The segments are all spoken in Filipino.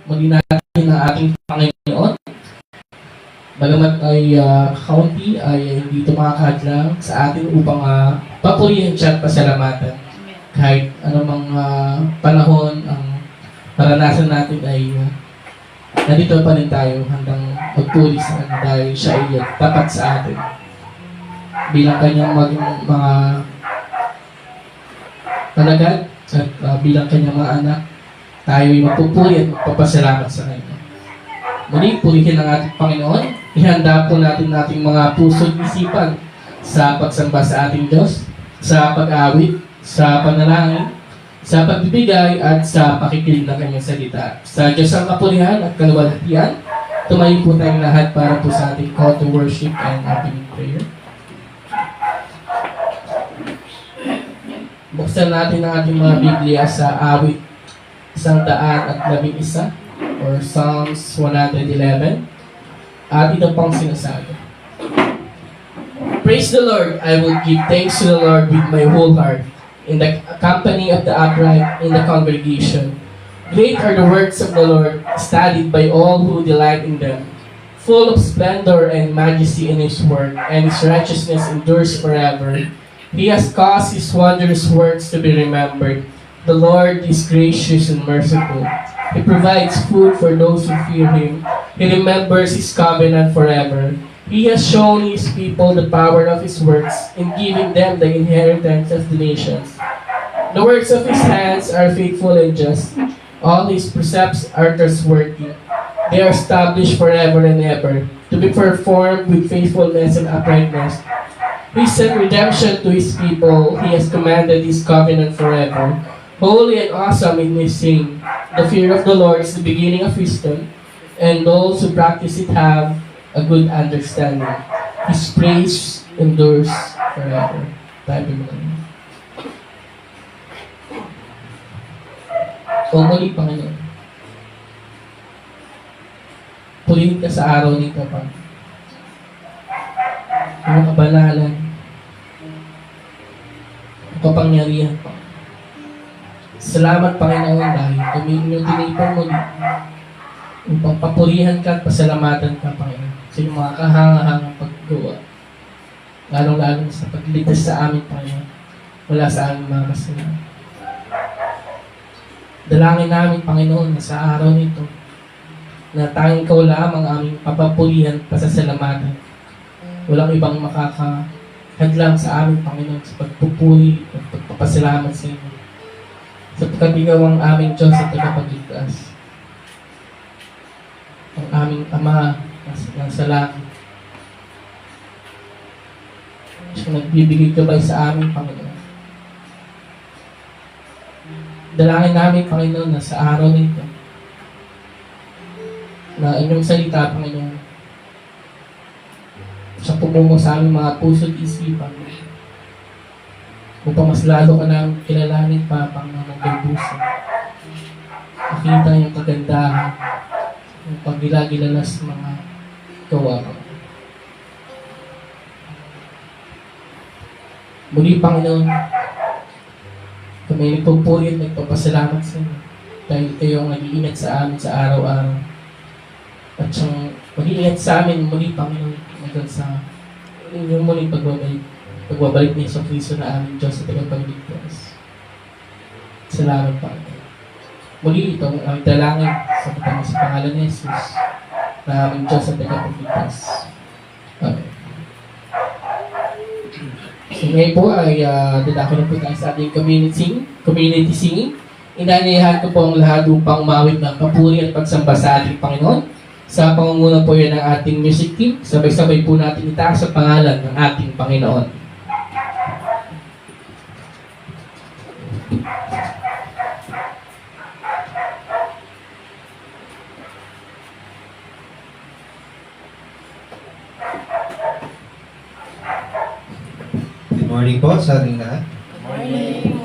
muli natin ang ating Panginoon. Bagamat ay kaunti ay hindi ito makakadlang sa atin upang papurihin siya at pasalamatan. Kahit anumang panahon ang maranasan natin ay nandito pa rin tayo handang magpuri sa kanya dahil siya ay tapat sa atin. Bilang kanyang mga talagad at bilang kanyang mga anak, tayo ay magpupuri at magpapasalamat sa kanya. Muli, purihin ang ating Panginoon. Ihanda po natin ating mga puso at isipan sa pagsamba sa ating Diyos, sa pag-awit, sa panalangin, sa pagbibigay at sa pakikinig ng kanyang salita. Sa Diyos ang kapurihan at kaluwalhatian, tumayo po tayong lahat para po sa ating call to worship and opening prayer. Buksan natin ang ating mga Biblia sa awit 111 or Psalms 111 at ito pang sinasabi. Praise the Lord, I will give thanks to the Lord with my whole heart, in the company of the upright in the congregation. Great are the works of the Lord, studied by all who delight in them. Full of splendor and majesty in His work, and His righteousness endures forever. He has caused His wondrous works to be remembered. The Lord is gracious and merciful. He provides food for those who fear Him. He remembers His covenant forever. He has shown His people the power of His works in giving them the inheritance of the nations. The works of His hands are faithful and just. All His precepts are trustworthy. They are established forever and ever, to be performed with faithfulness and uprightness. He sent redemption to His people. He has commanded His covenant forever. Holy and awesome in His name. The fear of the Lord is the beginning of wisdom, and those who practice it have a good understanding. His praise endures forever. Tayo mo. O muli, Panginoon, purihin ka sa araw nito, Panginoon. Ang kabanalan, ang kapangyarihan, Panginoon. Salamat, Panginoon, dahil tumingin yung tinipon mo upang papurihan ka at pasalamatan ka, Panginoon, sa iyong mga kahangahangang paggawa. Lalong-lalong sa pagligtas sa amin, Panginoon, mula sa aming mga kasalanan. Dalangin namin, Panginoon, na sa araw nito, na tanging ikaw lamang aming papapurihan at pasasalamatan. Walang ibang makakahadlang sa amin, Panginoon, sa pagpupuri at pagpapasalamat sa inyo. Sapagkat ikaw ang aming Diyos at tagapagligtas. Ang aming Ama nasa langit. Siya nagbibigay gabay sa aming Panginoon. Dalangin namin, Panginoon, na sa araw nito, na inyong salita, Panginoon, siya pumungo sa aming mga puso at isipan, upang mas lalo ka nang kilalanin pa pang magbubuso. Makita yung kagandahan, yung paggilagilalas sa mga gawa ko. Muli, Panginoon, kami nagpupuri at nagpapasalamat sa inyo dahil kayo ang nag-iingat sa amin sa araw-araw. At siyang mag-iingat sa amin muli, Panginoon, hanggang sa inyong muling pagbabalik ni Yesu Cristo na aming Diyos at tagapagligtas. Salamat, Panginoon. Muli ito ang aming dalangin sa pangalan ni Jesus na aming Diyos at tagapagligtas. Amen. So ngayon po ay dadako na po tayo sa ating community singing. Inanayahan ko po ang lahat upang umawit ng papuri at pagsamba sa ating Panginoon. Sa pangunguna po yan ng ating music team, sabay-sabay po natin itaas sa pangalan ng ating Panginoon. Good morning po sa ating lahat. Good morning.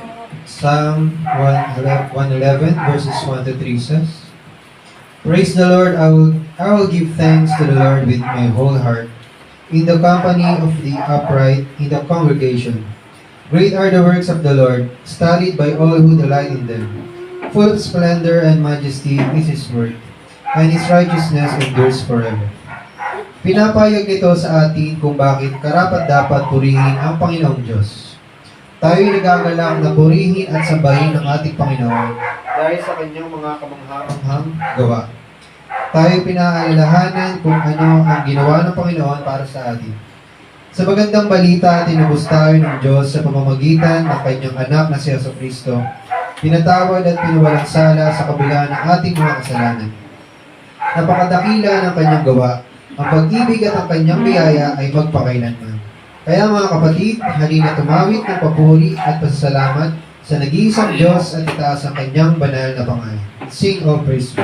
Psalm 111 verses 1 to 3 says, Praise the Lord, I will give thanks to the Lord with my whole heart, in the company of the upright in the congregation. Great are the works of the Lord, studied by all who delight in them. Full of splendor and majesty is His word, and His righteousness endures forever. Pinapayag nito sa atin kung bakit karapat-dapat purihin ang Panginoong Diyos. Tayo'y nagagalak na purihin at sambahin ang ating Panginoon dahil sa kanyang mga kamangha-manghang gawa. Tayo pinaalalahanan kung ano ang ginawa ng Panginoon para sa atin. Sa magandang balita, tinubos tayo ng Diyos sa pamamagitan ng kanyang anak na si Jesucristo, pinatawad at pinuwalang sala sa kabila ng ating mga kasalanan. Napakadakila ng kanyang gawa. Ang pag-ibig at ang kanyang biyaya ay magpakailanman. Kaya mga kapatid, halina tumawid ng papuri at pasasalamat sa nag-iisang Diyos at itaas ang kanyang banal na pangalan. Sing of praise.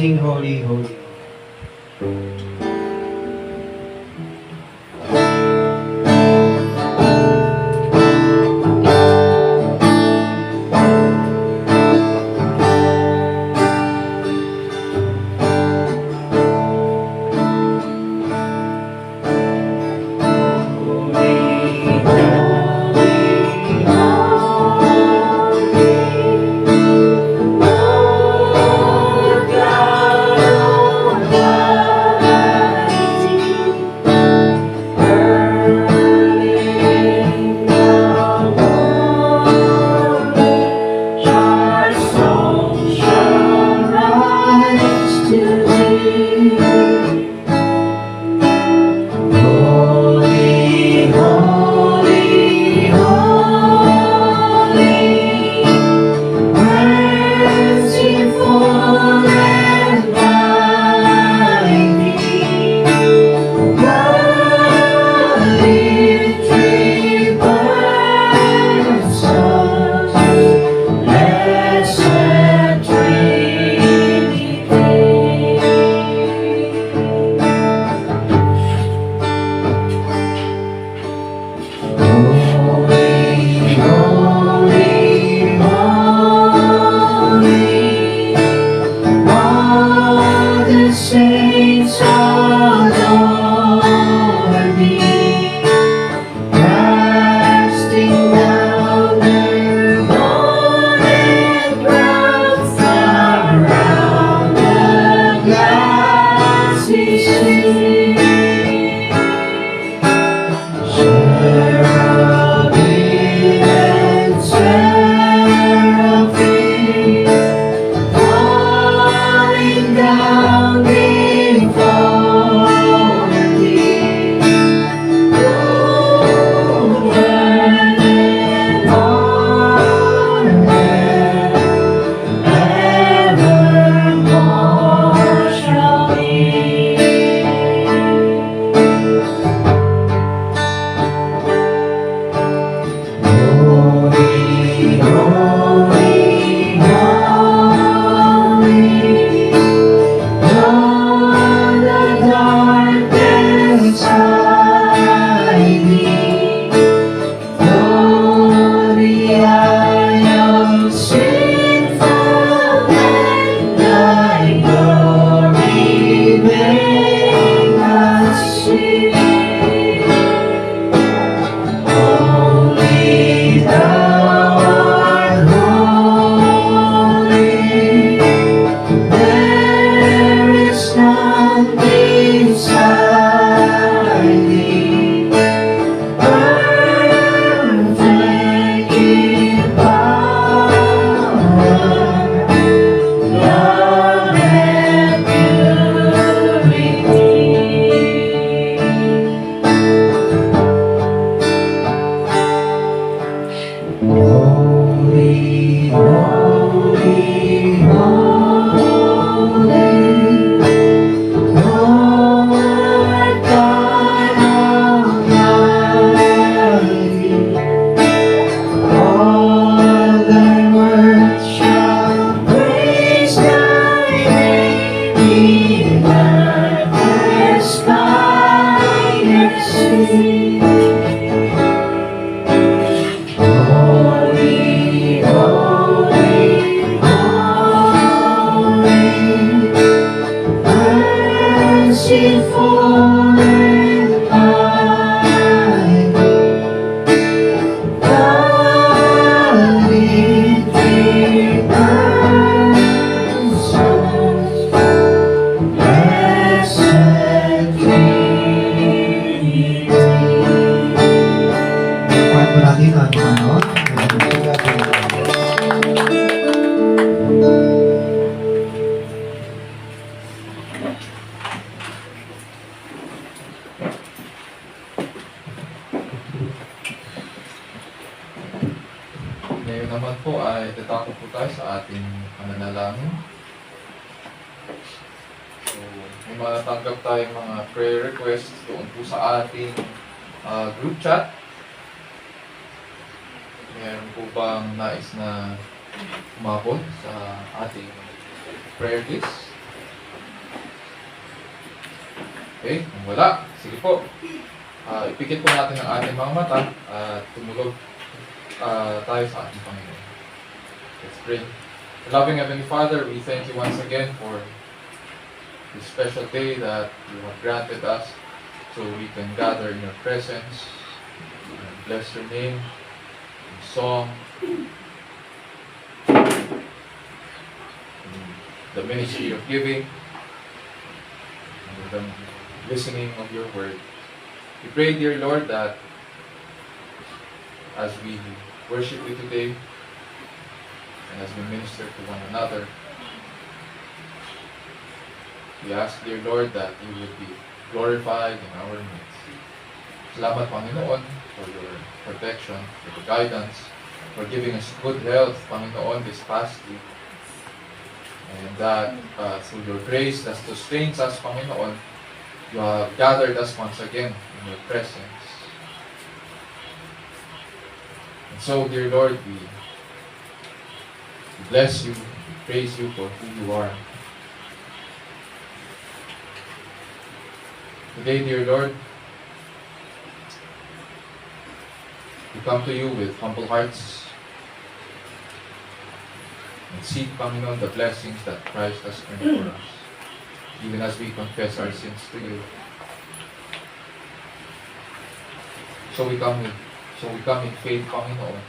Sing holy, holy. God Merciful and kind, God in three persons, blessed Trinity. Kuhan po natin ang Panginoon. Ngayon naman po ay tatako po tayo sa ating pananalangin. So, may matatanggap tayong mga prayer requests doon po sa ating group chat. Meron po bang nais na umabot sa ating prayer list? Okay, kung wala, sige po. Ipikit po natin ang ating mga mata at tumulog tayo sa ating Panginoon. Let's pray. Loving Heavenly Father, we thank you once again for this special day that you have granted us so we can gather in your presence and bless your name in song, in the ministry of giving, and the listening of your word. We pray, dear Lord, that as we worship you today and as we minister to one another, we ask, dear Lord, that you would be glorified in our midst. Salamat, Panginoon, for your protection, for the guidance, for giving us good health, Panginoon, this past week. And that through your grace that sustains us, Panginoon, you have gathered us once again in your presence. And so, dear Lord, we bless you, we praise you for who you are. Today, dear Lord, we come to you with humble hearts and seek, Panginoon, the blessings that Christ has earned for us, even as we confess our sins to you. So we come in faith, Panginoon.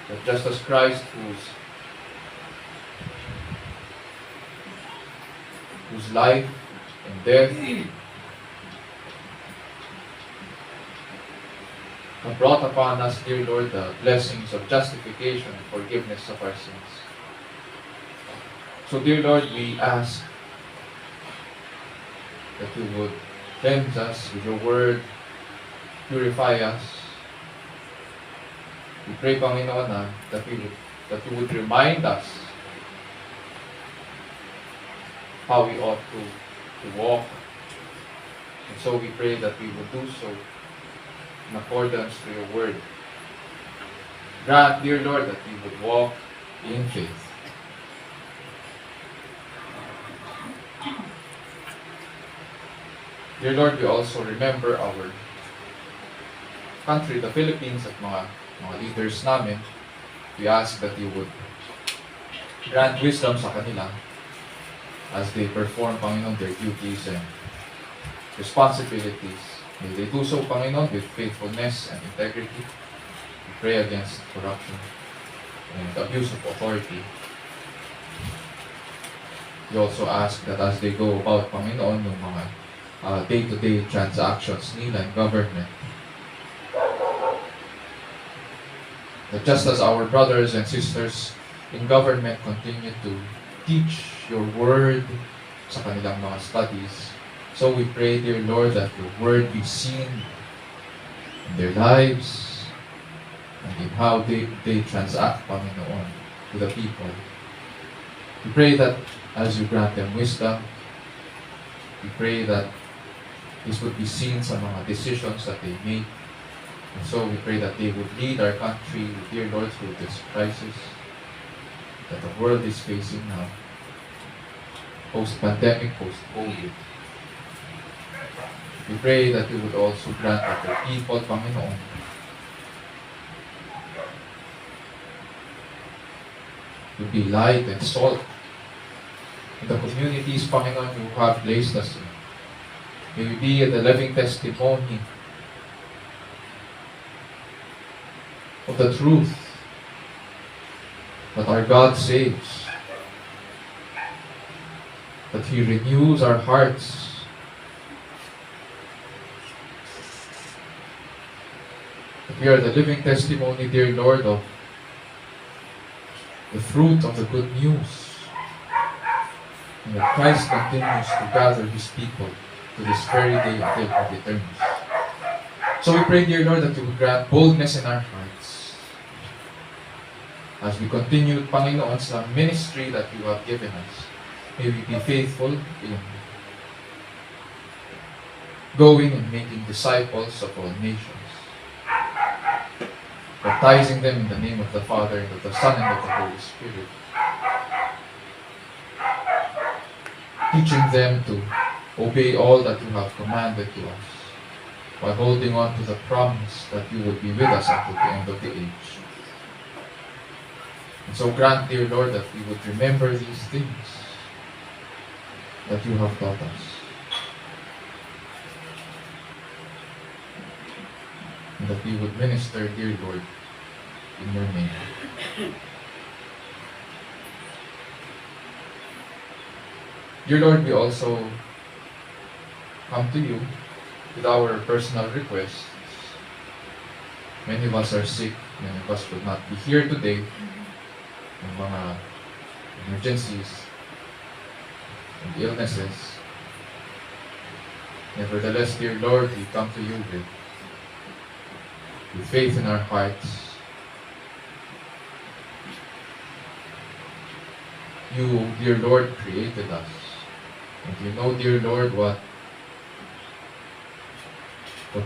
That just as Christ, whose life and death have brought upon us, dear Lord, the blessings of justification and forgiveness of our sins. So, dear Lord, we ask that you would cleanse us with your word, purify us. We pray, Panginoon, that you would remind us how we ought to walk. And so we pray that we will do so in accordance to your word. Grant, dear Lord, that we would walk in faith. Dear Lord, we also remember our country, the Philippines, at mga leaders namin. We ask that you would grant wisdom sa kanila as they perform, Panginoon, their duties and responsibilities. May they do so, Panginoon, with faithfulness and integrity. We pray against corruption and abuse of authority. We also ask that as they go about, Panginoon, yung mga day-to-day transactions nila in government, that just as our brothers and sisters in government continue to teach your word sa kanilang mga studies, so we pray, dear Lord, that your word be seen in their lives and in how they transact, Panginoon, to the people. We pray that as you grant them wisdom, we pray that this would be seen sa mga decisions that they make. And so we pray that they would lead our country, dear Lord, through this crisis that the world is facing now. post-pandemic, post-COVID. We pray that you would also grant that the people, Panginoon, to be light and salt in the communities, Panginoon, you have placed us in. May we be the living testimony of the truth that our God saves, that He renews our hearts, that we are the living testimony, dear Lord, of the fruit of the good news, and that Christ continues to gather His people to this very day until He returns. So we pray, dear Lord, that you would grant boldness in our hearts as we continue, Panginoon, sa ministry that you have given us. May we be faithful in going and making disciples of all nations, baptizing them in the name of the Father, and of the Son, and of the Holy Spirit, teaching them to obey all that you have commanded to us, while holding on to the promise that you will be with us until the end of the age. And so grant, dear Lord, that we would remember these things that you have taught us, and that we would minister, dear Lord, in your name. Dear Lord, we also come to you with our personal requests. Many of us are sick, many of us could not be here today. Yung mga emergencies and illnesses. Nevertheless, dear Lord, we come to you with faith in our hearts. You, dear Lord, created us. And you know, dear Lord, what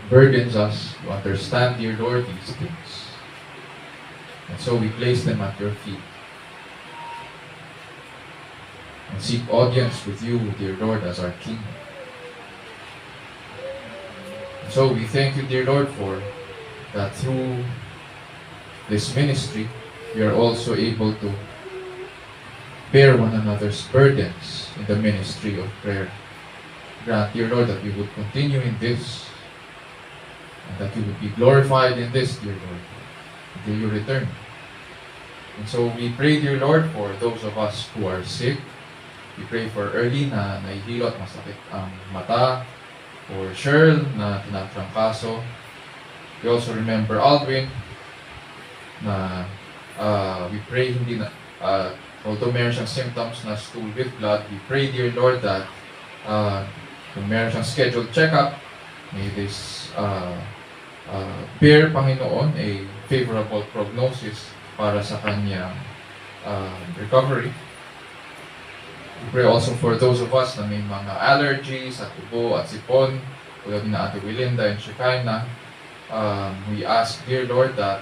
burdens us. You understand, dear Lord, these things. And so we place them at your feet and seek audience with you, dear Lord, as our King. And so we thank you, dear Lord, for that through this ministry, we are also able to bear one another's burdens in the ministry of prayer. Grant, dear Lord, that we would continue in this, and that you would be glorified in this, dear Lord, until you return. And so we pray, dear Lord, for those of us who are sick. We pray for Early na nahihilo at masakit ang mata, or Cheryl na tinatrangkaso. We also remember Aldwin na we pray hindi na although meron siyang symptoms na stool with blood, we pray, dear Lord, that kung meron siyang scheduled checkup, may this bear, Panginoon, a favorable prognosis para sa kanyang recovery. We pray also for those of us na may mga allergies at ubo at sipon, tulad ni Ate Wilinda and Shekinah. We ask, dear Lord, that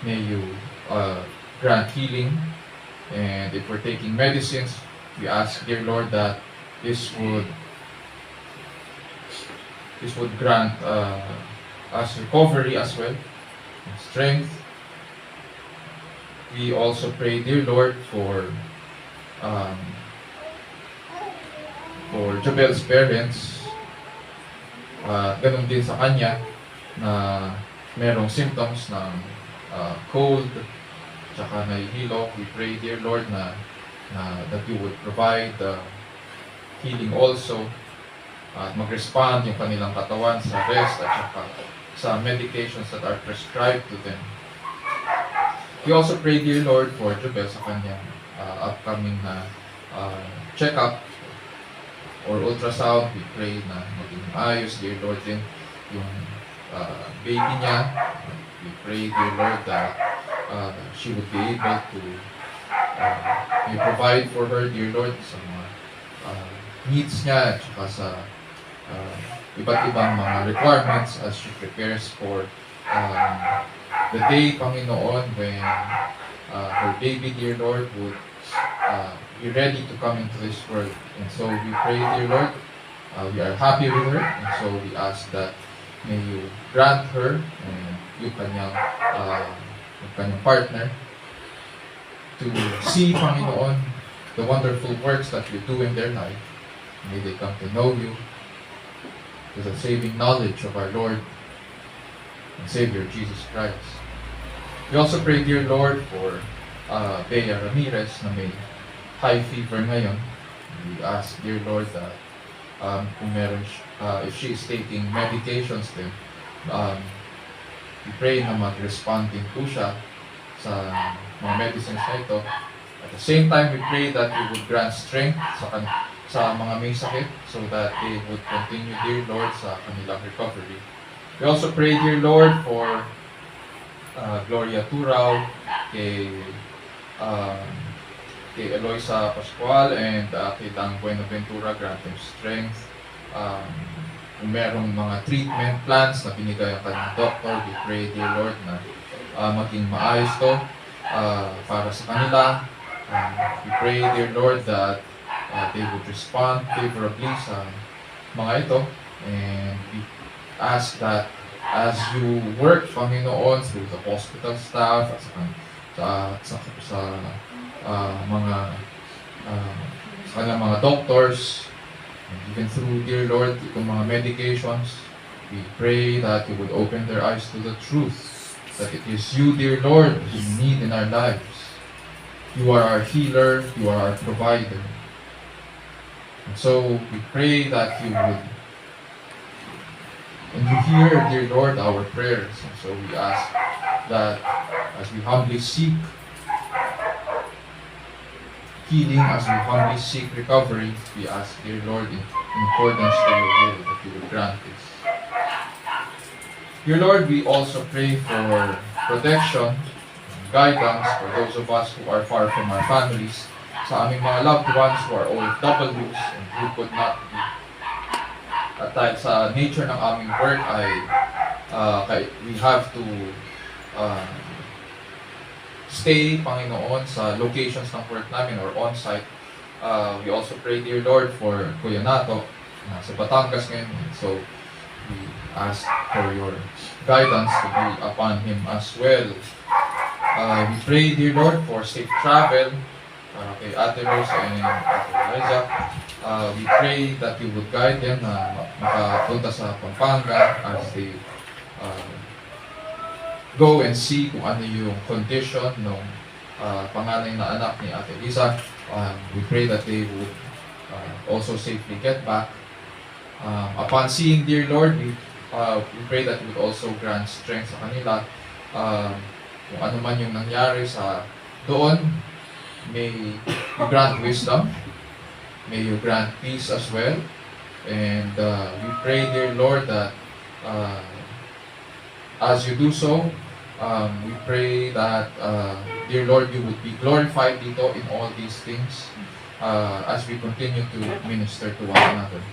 may you grant healing. And if we're taking medicines, we ask, dear Lord, that this would grant us recovery as well, and strength. We also pray, dear Lord, for Jobel's parents. Ganun din sa kanya na merong symptoms ng cold, tsaka nahihilo. We pray, dear Lord, na that you would provide healing also, at mag-respond yung kanilang katawan sa rest at saka sa medications that are prescribed to them. We also pray, dear Lord, for Jobel sa kanyang upcoming na check-up or ultrasound. We pray na maging ayos, dear Lord, din yung baby niya. We pray, dear Lord, that she would be able to you provide for her, dear Lord, sa mga needs niya at saka sa iba't ibang mga requirements as she prepares for the day, Panginoon, when her baby, dear Lord, would be ready to come into this world. And so we pray, dear Lord, we are happy with her, and so we ask that may you grant her and yung kanyang partner to see, Panginoon, the wonderful works that you do in their life. May they come to know you to the saving knowledge of our Lord and Savior Jesus Christ. We also pray, dear Lord, for Bea Ramirez na may high fever ngayon. We ask, dear Lord, that kung meron, if she is taking medications din, we pray na mag-respond din po siya sa mga medicines na ito. At the same time, we pray that you would grant strength sa mga may sakit so that they would continue, dear Lord, sa kanilang recovery. We also pray, dear Lord, for Gloria Turao, kay Eloisa Pascual, and kay Dang Buenaventura, grant them strength. Kung merong mga treatment plans na binigay ang kanyang doctor, we pray, dear Lord, na maging maayos to para sa kanila. We pray, dear Lord, that they would respond favorably sa mga ito. And we ask that as you work, Panginoon, through the hospital staff, sa kanilang mga doctors, and even through, dear Lord, itong mga medications, we pray that you would open their eyes to the truth, that it is you, dear Lord, who we need in our lives. You are our healer, you are our provider. And so we pray that you would, and you hear, dear Lord, our prayers. And so we ask that as we humbly seek healing, as we humbly seek recovery, we ask, dear Lord, in accordance to your will, that you would grant this. Dear Lord, we also pray for protection and guidance for those of us who are far from our families, sa aming mga loved ones who are OFWs and who could not be. At dahil sa nature ng aming work ay we have to stay, Panginoon, sa locations ng work namin or on-site. We also pray, dear Lord, for Kuya Nato sa Batangas ngayon. So we ask for your guidance to be upon him as well. We pray, dear Lord, for safe travel kay Ate Rose and Ate Eliza. We pray that you would guide them na makapunta sa Pampanga as they go and see kung ano yung condition ng panganay na anak ni Ate Eliza. We pray that they would also safely get back. Upon seeing, dear Lord, we pray that you would also grant strength sa kanila. Kung ano man yung nangyari sa doon, may you grant wisdom, may you grant peace as well. And we pray, dear Lord, that as you do so, we pray that, dear Lord, you would be glorified dito in all these things as we continue to minister to one another.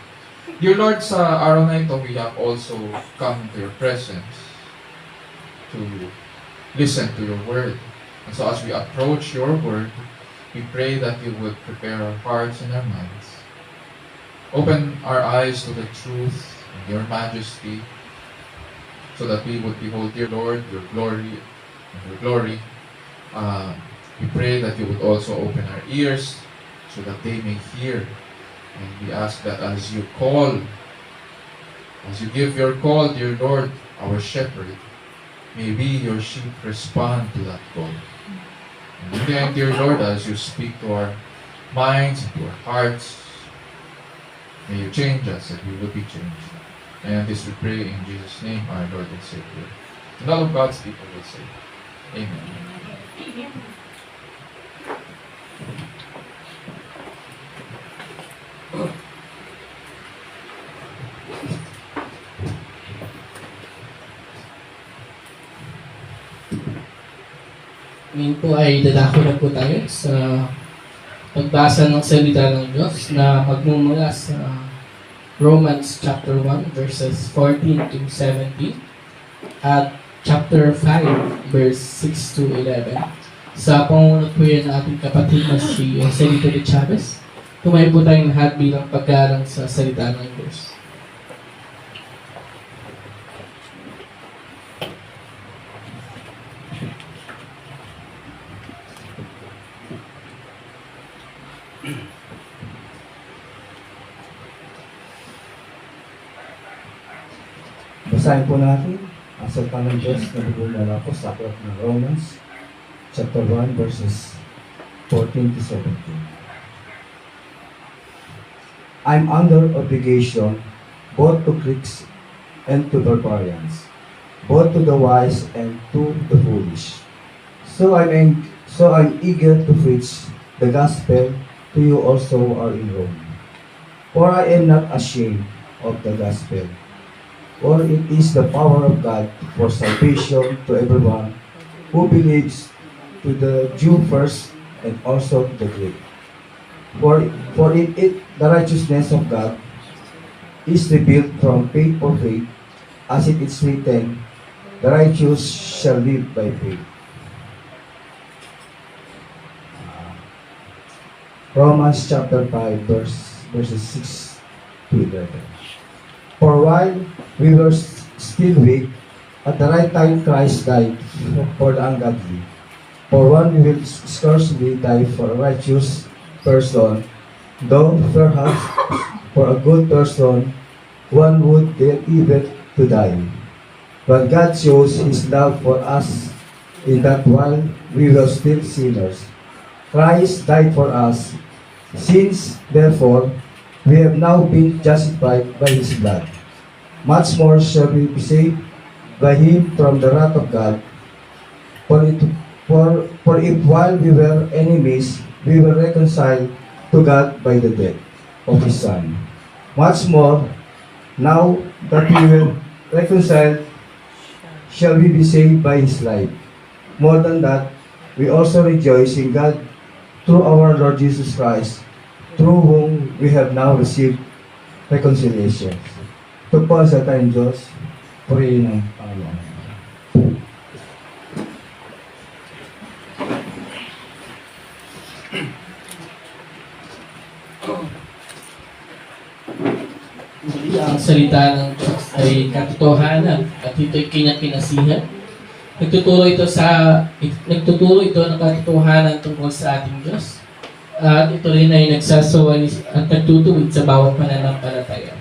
Dear Lord, sa araw na ito, we have also come to your presence to listen to your word. And so as we approach your word, we pray that you would prepare our hearts and our minds. Open our eyes to the truth and your majesty, so that we would behold, dear Lord, your glory and your glory. We pray that you would also open our ears so that they may hear. And we ask that as you call, as you give your call, dear Lord, our shepherd, may we, your sheep, respond to that call. And in the end, dear Lord, as you speak to our minds, to our hearts, may you change us and we will be changed. And this we pray in Jesus' name, our Lord and Savior. And all of God's people will say, Amen. Ngayon po ay dadako na po tayo sa pagbasa ng salita ng Diyos na magmumula sa Romans chapter 1 verses 14 to 17 at chapter 5 verse 6 to 11. Sa pangunot po yan ng ating kapatid na si Celito de Chavez, tumayo po tayong lahat bilang paggalang sa salita ng Diyos. Basahin po natin ang salita ng Diyos na bumula po sa aklat ng Romans chapter 1 verses 14 to 17. I'm under obligation both to Greeks and to barbarians, both to the wise and to the foolish. So I'm eager to preach the gospel to you also who are in Rome. For I am not ashamed of the gospel, for it is the power of God for salvation to everyone who believes, to the Jew first and also to the Greek. For in it the righteousness of God is revealed from faith for faith, as it is written, the righteous shall live by faith. Romans chapter 5 verses 6 to 11. For while we were still weak, at the right time Christ died for the ungodly. For one will scarcely die for a righteous person, though perhaps for a good person one would dare even to die. But God shows His love for us in that while we were still sinners, Christ died for us. Since, therefore, we have now been justified by His blood, much more shall we be saved by Him from the wrath of God. For if while we were enemies, we were reconciled to God by the death of His Son, much more, now that we were reconciled, shall we be saved by His life. More than that, we also rejoice in God through our Lord Jesus Christ, through whom we have now received reconciliation. Ito po sa tayong Diyos, purihin ng Panginoon. Ang salita ng Diyos ay katotohanan at ito'y kinapinasihan. Nagtuturo ito ng katotohanan tungkol sa ating Diyos. At ito rin ay nagsasaway at nagtutuwid sa bawat pananampalataya.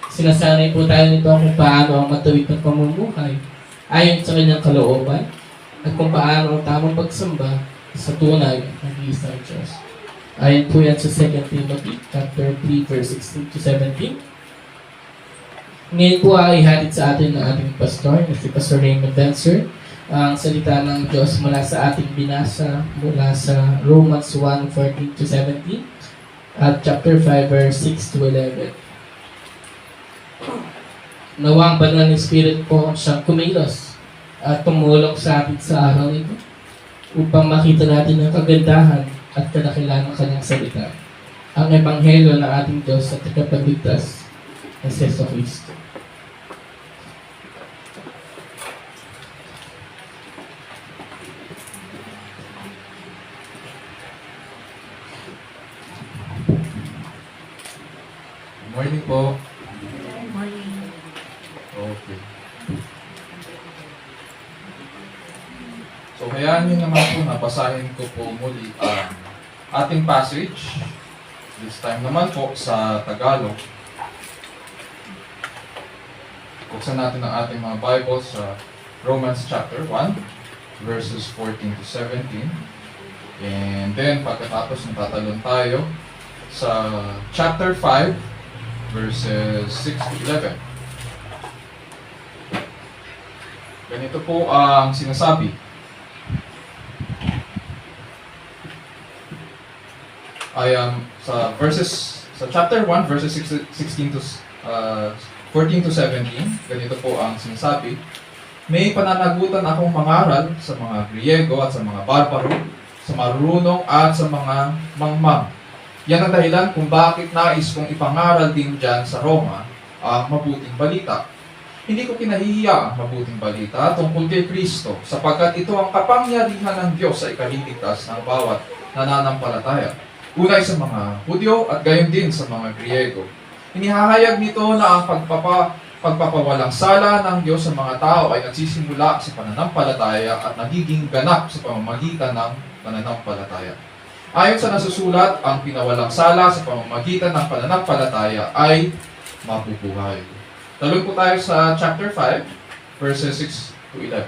Sinasanay po tayo nito kung paano ang matuwid ng pamumuhay ayon sa kanyang kalooban at kung paano ang tamang pagsamba sa tunay ng isang Diyos. Ayon po yan sa 2 Timothy chapter 3 verse 16 to 17. Ngayon po ay ihatid sa atin ng ating pastor na si Pastor Raymond Benzer ang salita ng Diyos mula sa ating binasa mula sa Romans 1:14 to 17 at chapter 5 verse 6 to 11. Nawang banal ng Spirit po siyang kumilos at tumulong sa atin sa araw ito upang makita natin ang kagandahan at kadakilan ng kanyang salita, ang ebanghelyo ng ating Diyos at tagapagligtas na si Jesu Cristo. Morning po. Morning. Okay. So, hayaan nyo naman po na basahin ko po muli ang ating passage. This time naman po sa Tagalog. Buksan natin ang ating mga Bibles sa Romans chapter 1, verses 14 to 17. And then, pagkatapos tatalon tayo sa chapter 5, verses 6 to 11. Ganito po ang sinasabi. Sa chapter 1, verses 16 to 14 to 17, ganito po ang sinasabi. May pananagutan akong mangaral sa mga Griego at sa mga barbaro, sa marunong at sa mga mangmang. Yan ang dahilan kung bakit nais kong ipangaral din dyan sa Roma ang mabuting balita. Hindi ko kinahihiya ang mabuting balita tungkol kay Kristo sapagkat ito ang kapangyarihan ng Diyos sa ikaliligtas ng bawat nananampalataya. Unay sa mga Hudyo at gayon din sa mga Griego. Inihahayag nito na ang pagpapawalang sala ng Diyos sa mga tao ay nagsisimula sa pananampalataya at nagiging ganap sa pamamagitan ng pananampalataya. Ayon sa nasusulat, ang pinawalang sala sa pamamagitan ng pananampalataya ay mabubuhay. Talon po tayo sa chapter 5, verses 6 to 11.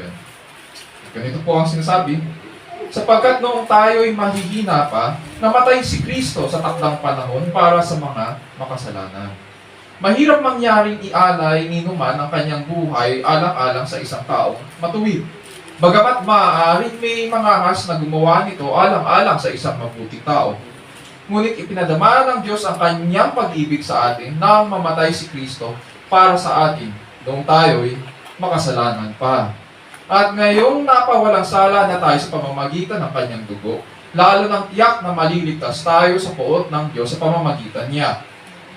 Ganito po ang sinasabi, sapagkat noong tayo'y mahihina pa, namatay si Kristo sa takdang panahon para sa mga makasalanan. Mahirap mangyaring ialay ni numan ang kanyang buhay alang-alang sa isang taong matuwid. Bagamat maaaring may mga has na gumawa nito alang-alang sa isang mabuting tao. Ngunit ipinadama ng Diyos ang kanyang pag-ibig sa atin nang mamatay si Kristo para sa atin noong tayo'y makasalanan pa. At ngayong napawalang sala na tayo sa pamamagitan ng kanyang dugo, lalo ng tiyak na maliligtas tayo sa poot ng Diyos sa pamamagitan niya.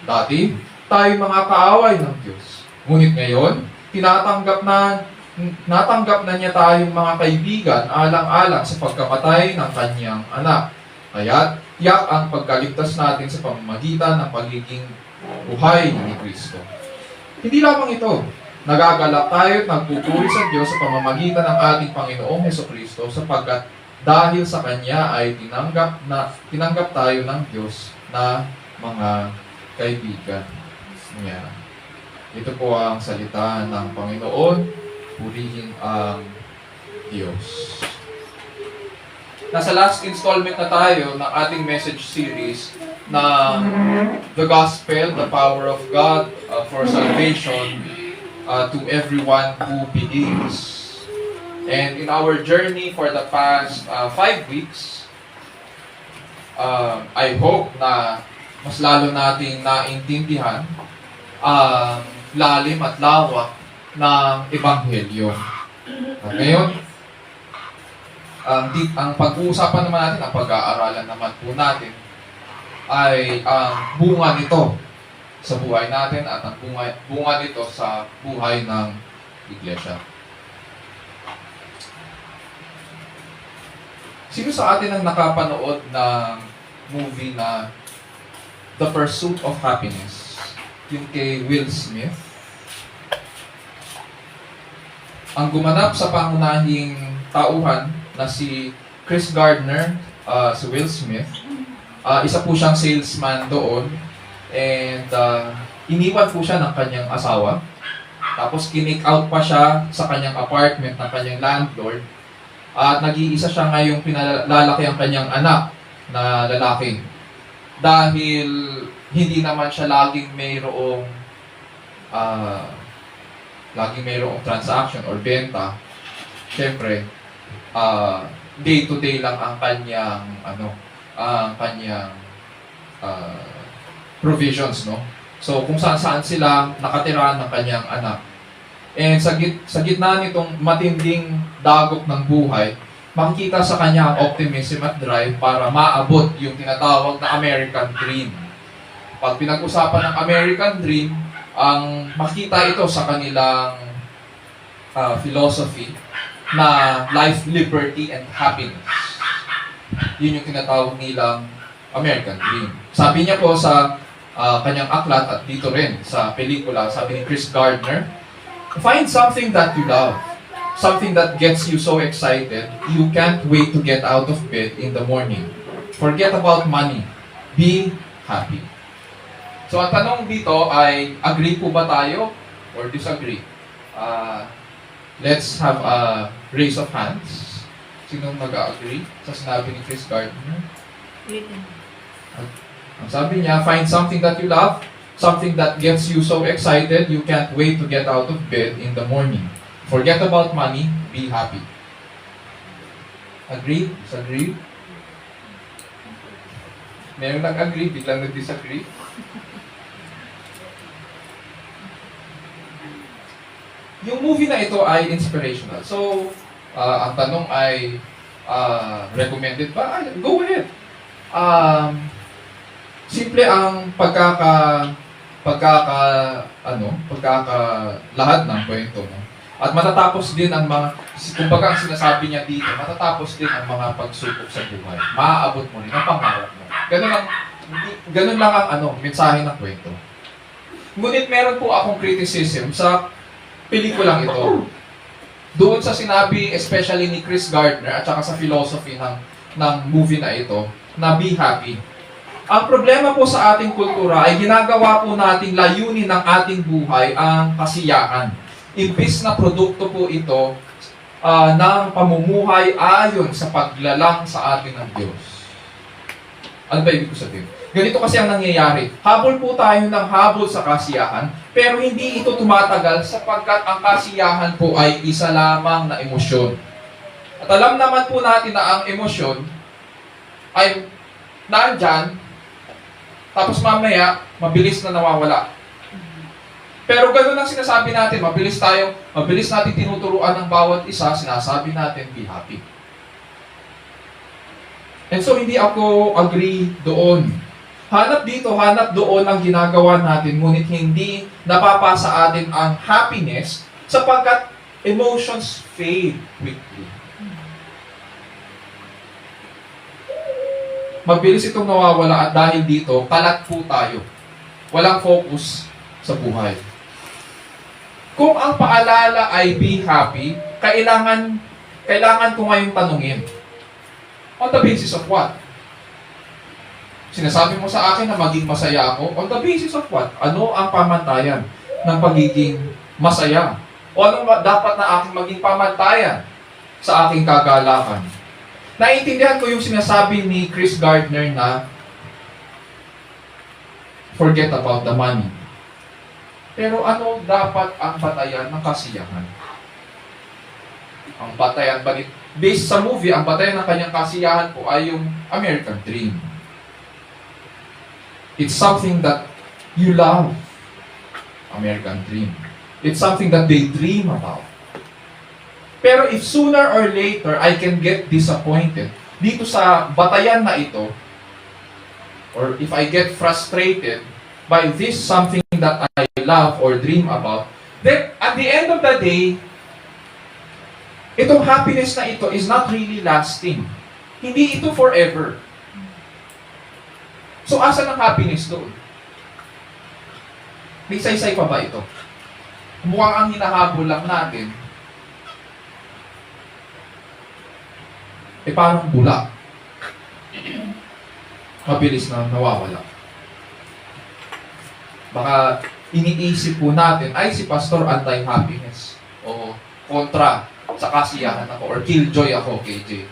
Dati, tayo mga kaaway ng Diyos. Ngunit ngayon, natanggap na niya tayong mga kaibigan alang-alang sa pagkamatay ng kanyang anak. Kaya, tiyak ang pagkaligtas natin sa pamamagitan ng pagiging buhay ni Kristo. Hindi lamang ito, nagagalak tayo at nagpupuri sa Diyos sa pamamagitan ng ating Panginoong Hesukristo sapagkat dahil sa Kanya ay tinanggap tayo ng Diyos na mga kaibigan niya. Ito po ang salita ng Panginoon, purihin ang Diyos. Nasa last installment na tayo ng ating message series na The Gospel, the Power of God for Salvation to everyone who believes. And in our journey for the past 5 weeks, I hope na mas lalo nating naintindihan ang lalim at lawak ng Ebanghelyo. At ngayon, ang pag-uusapan naman natin, ang pag-aaralan naman po natin, ay ang bunga nito sa buhay natin at ang bunga nito sa buhay ng Iglesia. Sino sa atin ang nakapanood ng movie na The Pursuit of Happiness? Yung kay Will Smith. Ang gumanap sa pangunahing tauhan na si Chris Gardner, si Will Smith, isa po siyang salesman doon and iniwan po siya ng kanyang asawa. Tapos kinik out pa siya sa kanyang apartment ng kanyang landlord at nag-iisa siya ngayong pinalalaki ang kanyang anak na lalaki. Dahil hindi naman siya laging mayroong transaction or benta. Siyempre, day-to-day lang ang kanyang provisions, no? So, kung saan-saan sila nakatira ng kanyang anak. And sa gitna nitong matinding dagok ng buhay, makikita sa kanya ang optimism at drive para maabot yung tinatawag na American Dream. Pag pinag-usapan ng American Dream, ang makita ito sa kanilang philosophy na life, liberty, and happiness. Yun yung tinatawag nilang American Dream. Sabi niya po sa kanyang aklat at dito rin sa pelikula, sabi ni Chris Gardner, find something that you love. Something that gets you so excited, you can't wait to get out of bed in the morning. Forget about money. Be happy. So, ang tanong dito ay, agree po ba tayo or disagree? Let's have a raise of hands. Sinong mag-agree sa sinabi ni Chris Gardner? Ang sabi niya, find something that you love, something that gets you so excited, you can't wait to get out of bed in the morning. Forget about money, be happy. Agree? Disagree? Meron nag-agree, biglang nag-disagree. Yung movie na ito ay inspirational. So, ang tanong ay, recommended ba? Go ahead. Simple ang lahat ng kwento. No? At matatapos din ang mga, kumbaga ang sinasabi niya dito, matatapos din ang mga pagsubok sa buhay. Maaabot mo rin ang pangarap mo. Ganun lang ang mensahe ng kwento. Ngunit meron po akong criticism sa pelikulang ito. Doon sa sinabi, especially ni Chris Gardner at saka sa philosophy ng movie na ito, na be happy. Ang problema po sa ating kultura ay ginagawa po nating layunin ng ating buhay ang kasiyahan. Imbis na produkto po ito ng pamumuhay ayon sa paglalang sa atin ng Diyos. Ano ba ibig ko sabihin? Ganito kasi ang nangyayari. Habol po tayo ng habol sa kasiyahan, pero hindi ito tumatagal sapagkat ang kasiyahan po ay isa lamang na emosyon. At alam naman po natin na ang emosyon ay nandyan, tapos mamaya, mabilis na nawawala. Pero ganoon ang sinasabi natin, mabilis natin tinuturuan ng bawat isa, sinasabi natin, be happy. And so, hindi ako agree doon. Hanap dito, hanap doon ang ginagawa natin, ngunit hindi napapasa atin ang happiness sapagkat emotions fade quickly. Mabilis itong nawawala at dahil dito, kalat po tayo. Walang focus sa buhay. Kung ang paalala ay be happy, kailangan ko ngayong tanungin. On the basis of what? Sinasabi mo sa akin na maging masaya ako. On the basis of what? Ano ang pamantayan ng pagiging masaya? O ano dapat na aking maging pamantayan sa aking kagalakan? Naiintindihan ko yung sinasabi ni Chris Gardner na forget about the money. Pero ano dapat ang batayan ng kasiyahan? Ang batayan, based sa movie, ang batayan ng kanyang kasiyahan po ay yung American Dream. It's something that you love. American Dream. It's something that they dream about. Pero if sooner or later I can get disappointed dito sa batayan na ito, or if I get frustrated by this something that I love or dream about, then at the end of the day, itong happiness na ito is not really lasting. Hindi ito forever. So, asan ang happiness doon? May saysay pa ba ito? Mukhang ang hinahabol lang natin, parang bula. Mabilis na nawawala. Baka iniisip po natin, ay si Pastor anti-happiness. O kontra sa kasiyahan ako, or killjoy ako, KJ.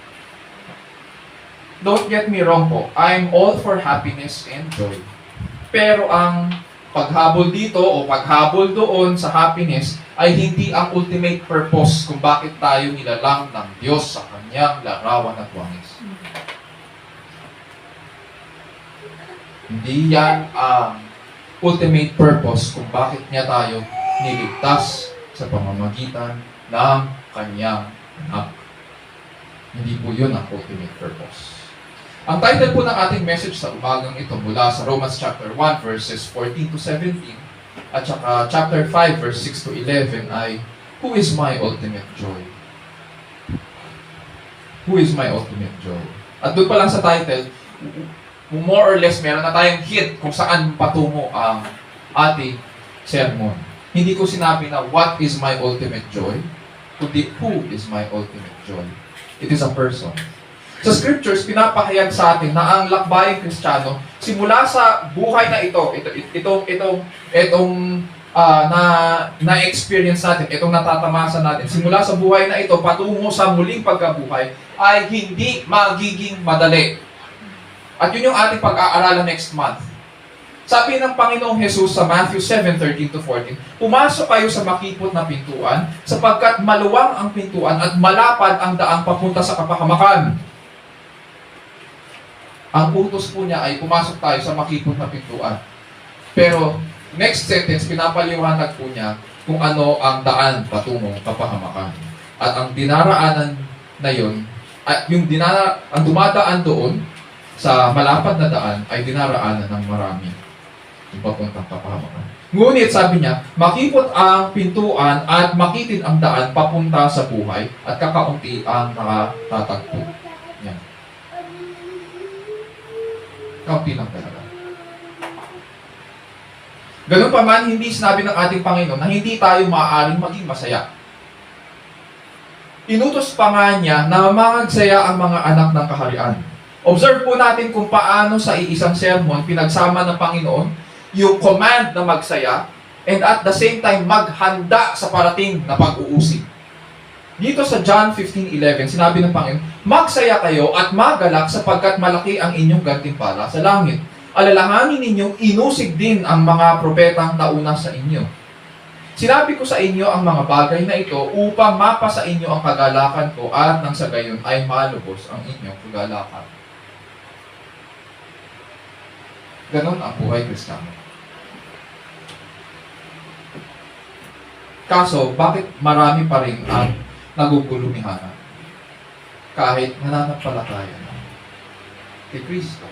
Don't get me wrong po, I'm all for happiness and joy. Pero ang paghabol dito o paghabol doon sa happiness ay hindi ang ultimate purpose kung bakit tayo nilalang ng Diyos sa kanyang larawan at wangis. Hindi yan ang ultimate purpose kung bakit niya tayo niligtas sa pamamagitan ng kanyang anak. Hindi po yun ang ultimate purpose. Ang title po ng ating message sa umagang ito mula sa Romans chapter 1 verses 14 to 17 at saka chapter 5 verse 6 to 11 ay Who is my ultimate joy? Who is my ultimate joy? At doon pa lang sa title, more or less meron na tayong hint kung saan patungo ang ating sermon. Hindi ko sinabi na what is my ultimate joy, kundi who is my ultimate joy. It is a person. Sa scriptures, pinapahayag sa atin na ang lakbayang Kristiyano, simula sa buhay na na-experience natin, itong natatamasa natin, simula sa buhay na ito, patungo sa muling pagkabuhay, ay hindi magiging madali. At yun yung ating pag-aaralan next month. Sabi ng Panginoong Jesus sa Matthew 7:13 to 14, pumasok kayo sa makipot na pintuan, sapagkat maluwang ang pintuan at malapad ang daang papunta sa kapahamakan. Ang utos po niya ay pumasok tayo sa makipot na pintuan. Pero, next sentence, pinapaliwanag po niya kung ano ang daan patungong kapahamakan. At ang dinaraanan na yun, ang dumadaan doon sa malapad na daan ay dinaraanan ng marami. yung papuntang kapahamakan. Ngunit sabi niya, makipot ang pintuan at makitid ang daan papunta sa buhay at kakaunti ang nakatatagpo. Yan. Kaunti lang talaga. Ganun pa man, hindi sinabi ng ating Panginoon na hindi tayo maaaring maging masaya. Inutos pa nga niya na mangagsaya ang mga anak ng kaharian. Observe po natin kung paano sa iisang sermon pinagsama ng Panginoon yung command na magsaya and at the same time maghanda sa parating na pag-uusig. Dito sa John 15:11, sinabi ng Panginoon, magsaya kayo at magalak sapagkat malaki ang inyong gantimpala sa langit. Alalahanin ninyong inusig din ang mga propetang nauna sa inyo. Sinabi ko sa inyo ang mga bagay na ito upang mapa sa inyo ang kagalakan ko at nang sa gayon ay malubos ang inyong kagalakan. Ganon ang buhay Kristiyano. Kaso, bakit marami pa rin ang nagugulumihanan kahit nananampalataya na kay Kristo?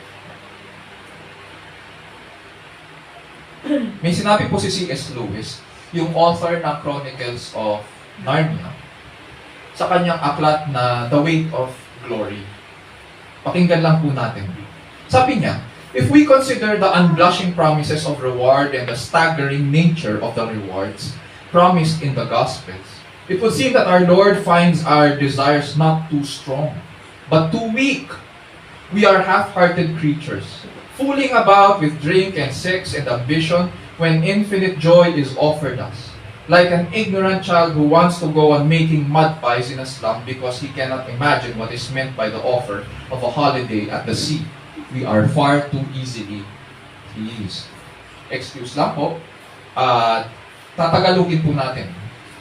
May sinabi po si C.S. Lewis, yung author ng Chronicles of Narnia, sa kanyang aklat na The Weight of Glory. Pakinggan lang po natin. Sabi niya, if we consider the unblushing promises of reward and the staggering nature of the rewards promised in the Gospels, it would seem that our Lord finds our desires not too strong, but too weak. We are half-hearted creatures, fooling about with drink and sex and ambition when infinite joy is offered us. Like an ignorant child who wants to go on making mud pies in a slum because he cannot imagine what is meant by the offer of a holiday at the sea. We are far too easily pleased. Excuse lang po. Tatagalogin po natin.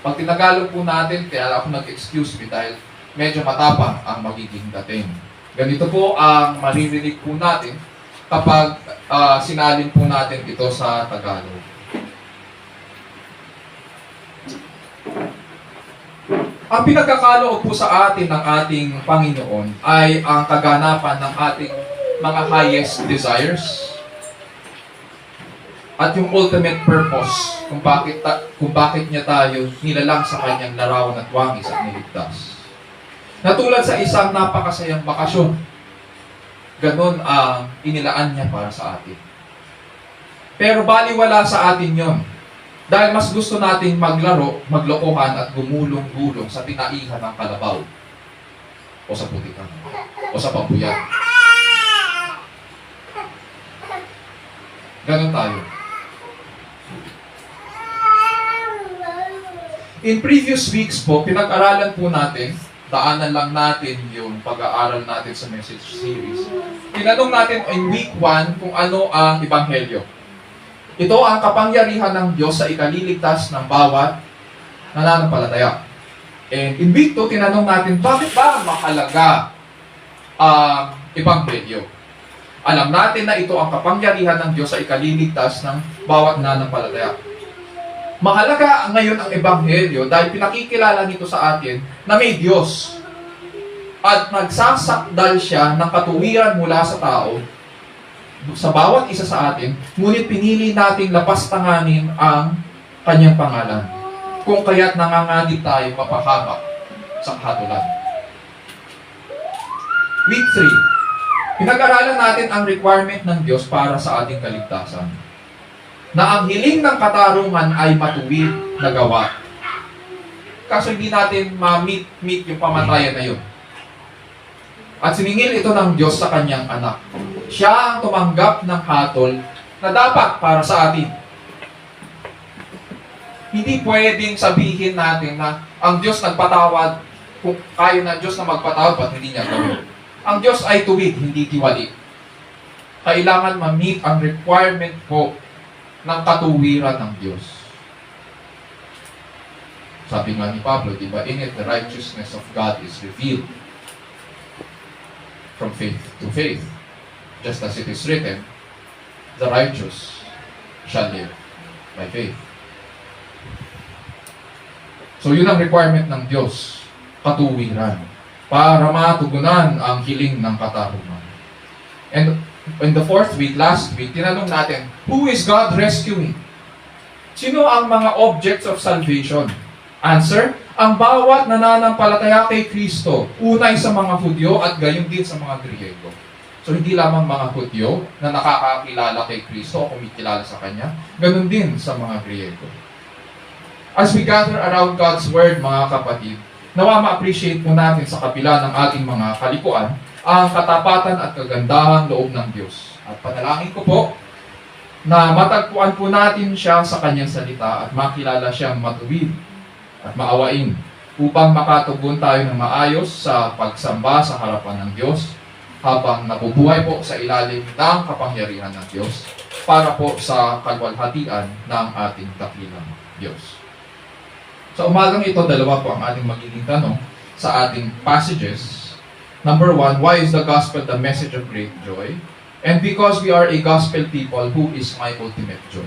Pag tinagalog po natin, kaya ako nag-excuse me dahil medyo matapang ang magiging dating. Ganito po ang maririnig po natin kapag sinalin po natin ito sa Tagalog. Ang pinagkakaloob po sa atin ng ating Panginoon ay ang kaganapan ng ating mga highest desires at yung ultimate purpose kung bakit niya tayo nilalang sa kanyang larawan at wangis at niligtas. Natulad sa isang napakasayang bakasyon, ganon ang inilaan niya para sa atin. Pero baliwala sa atin yon. Dahil mas gusto nating maglaro, maglokohan at gumulong-gulong sa tinaihan ng kalabaw o sa putikan o sa pambuyan. Ganon tayo. In previous weeks po, pinag-aralan po natin, daanan lang natin yung pag-aaral natin sa message series. Tinanong natin in week 1 kung ano ang Ebanghelyo. Ito ang kapangyarihan ng Diyos sa ikaliligtas ng bawat nananampalataya. And in week 2, tinanong natin, bakit ba mahalaga ang Ebanghelyo? Alam natin na ito ang kapangyarihan ng Diyos sa ikaliligtas ng bawat nananampalataya. Mahalaga ngayon ang Ebanghelyo dahil pinakikilala nito sa atin na may Diyos. At nagsasakdal siya ng katuwiran mula sa tao sa bawat isa sa atin, ngunit pinili nating lapastanganin ang kanyang pangalan. Kung kaya't nanganganib tayo mapahamak sa kahatulan. Week 3. Pinag-aralan natin ang requirement ng Diyos para sa ating kaligtasan. Na ang hiling ng katarungan ay matuwid na gawa. Kaso hindi natin ma-meet yung pamatayan na yun. At siningil ito ng Diyos sa kanyang anak. Siya ang tumanggap ng hatol na dapat para sa atin. Hindi pwedeng sabihin natin na ang Diyos nagpatawad, kung kaya na Diyos na magpatawad, ba't hindi niya gawin? Ang Diyos ay tuwid, hindi tiwali. Kailangan ma-meet ang requirement po ng katuwiran ng Diyos. Sabi nga ni Pablo, diba, in it the righteousness of God is revealed from faith to faith. Just as it is written, the righteous shall live by faith. So yun ang requirement ng Diyos, katuwiran, para matugunan ang hiling ng katarungan. And in the fourth week, last week, tinanong natin, who is God rescuing? Sino ang mga objects of salvation? Answer, ang bawat nananampalataya kay Kristo, unay sa mga Hudyo at gayon din sa mga Griego. So hindi lamang mga Hudyo na nakakakilala kay Kristo o kumikilala sa Kanya, ganun din sa mga Griego. As we gather around God's Word, mga kapatid, nawa ma-appreciate po natin sa kabila ng ating mga kalikuan, ang katapatan at kagandahang loob ng Diyos. At panalangin ko po, na matagpuan po natin siya sa Kanyang salita at makilala siyang matuwid at maawain upang makatugon tayo ng maayos sa pagsamba sa harapan ng Diyos habang nabubuhay po sa ilalim ng kapangyarihan ng Diyos para po sa kalwalhatian ng ating dakilang Diyos. Sa umagang ito, dalawa po ang ating magiging tanong sa ating passages. Number 1, why is the gospel the message of great joy? And because we are a gospel people, who is my ultimate joy?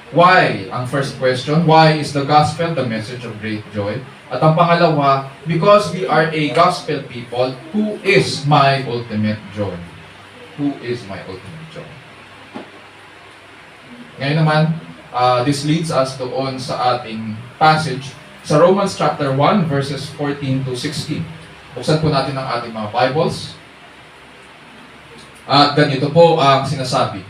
Why? Ang first question, why is the gospel the message of great joy? At ang pangalawa, because we are a gospel people, who is my ultimate joy? Who is my ultimate joy? Ngayon naman, this leads us doon sa ating passage sa Romans chapter 1 verses 14 to 16. Buksan po natin ang ating mga Bibles. At ganito po ang sinasabi.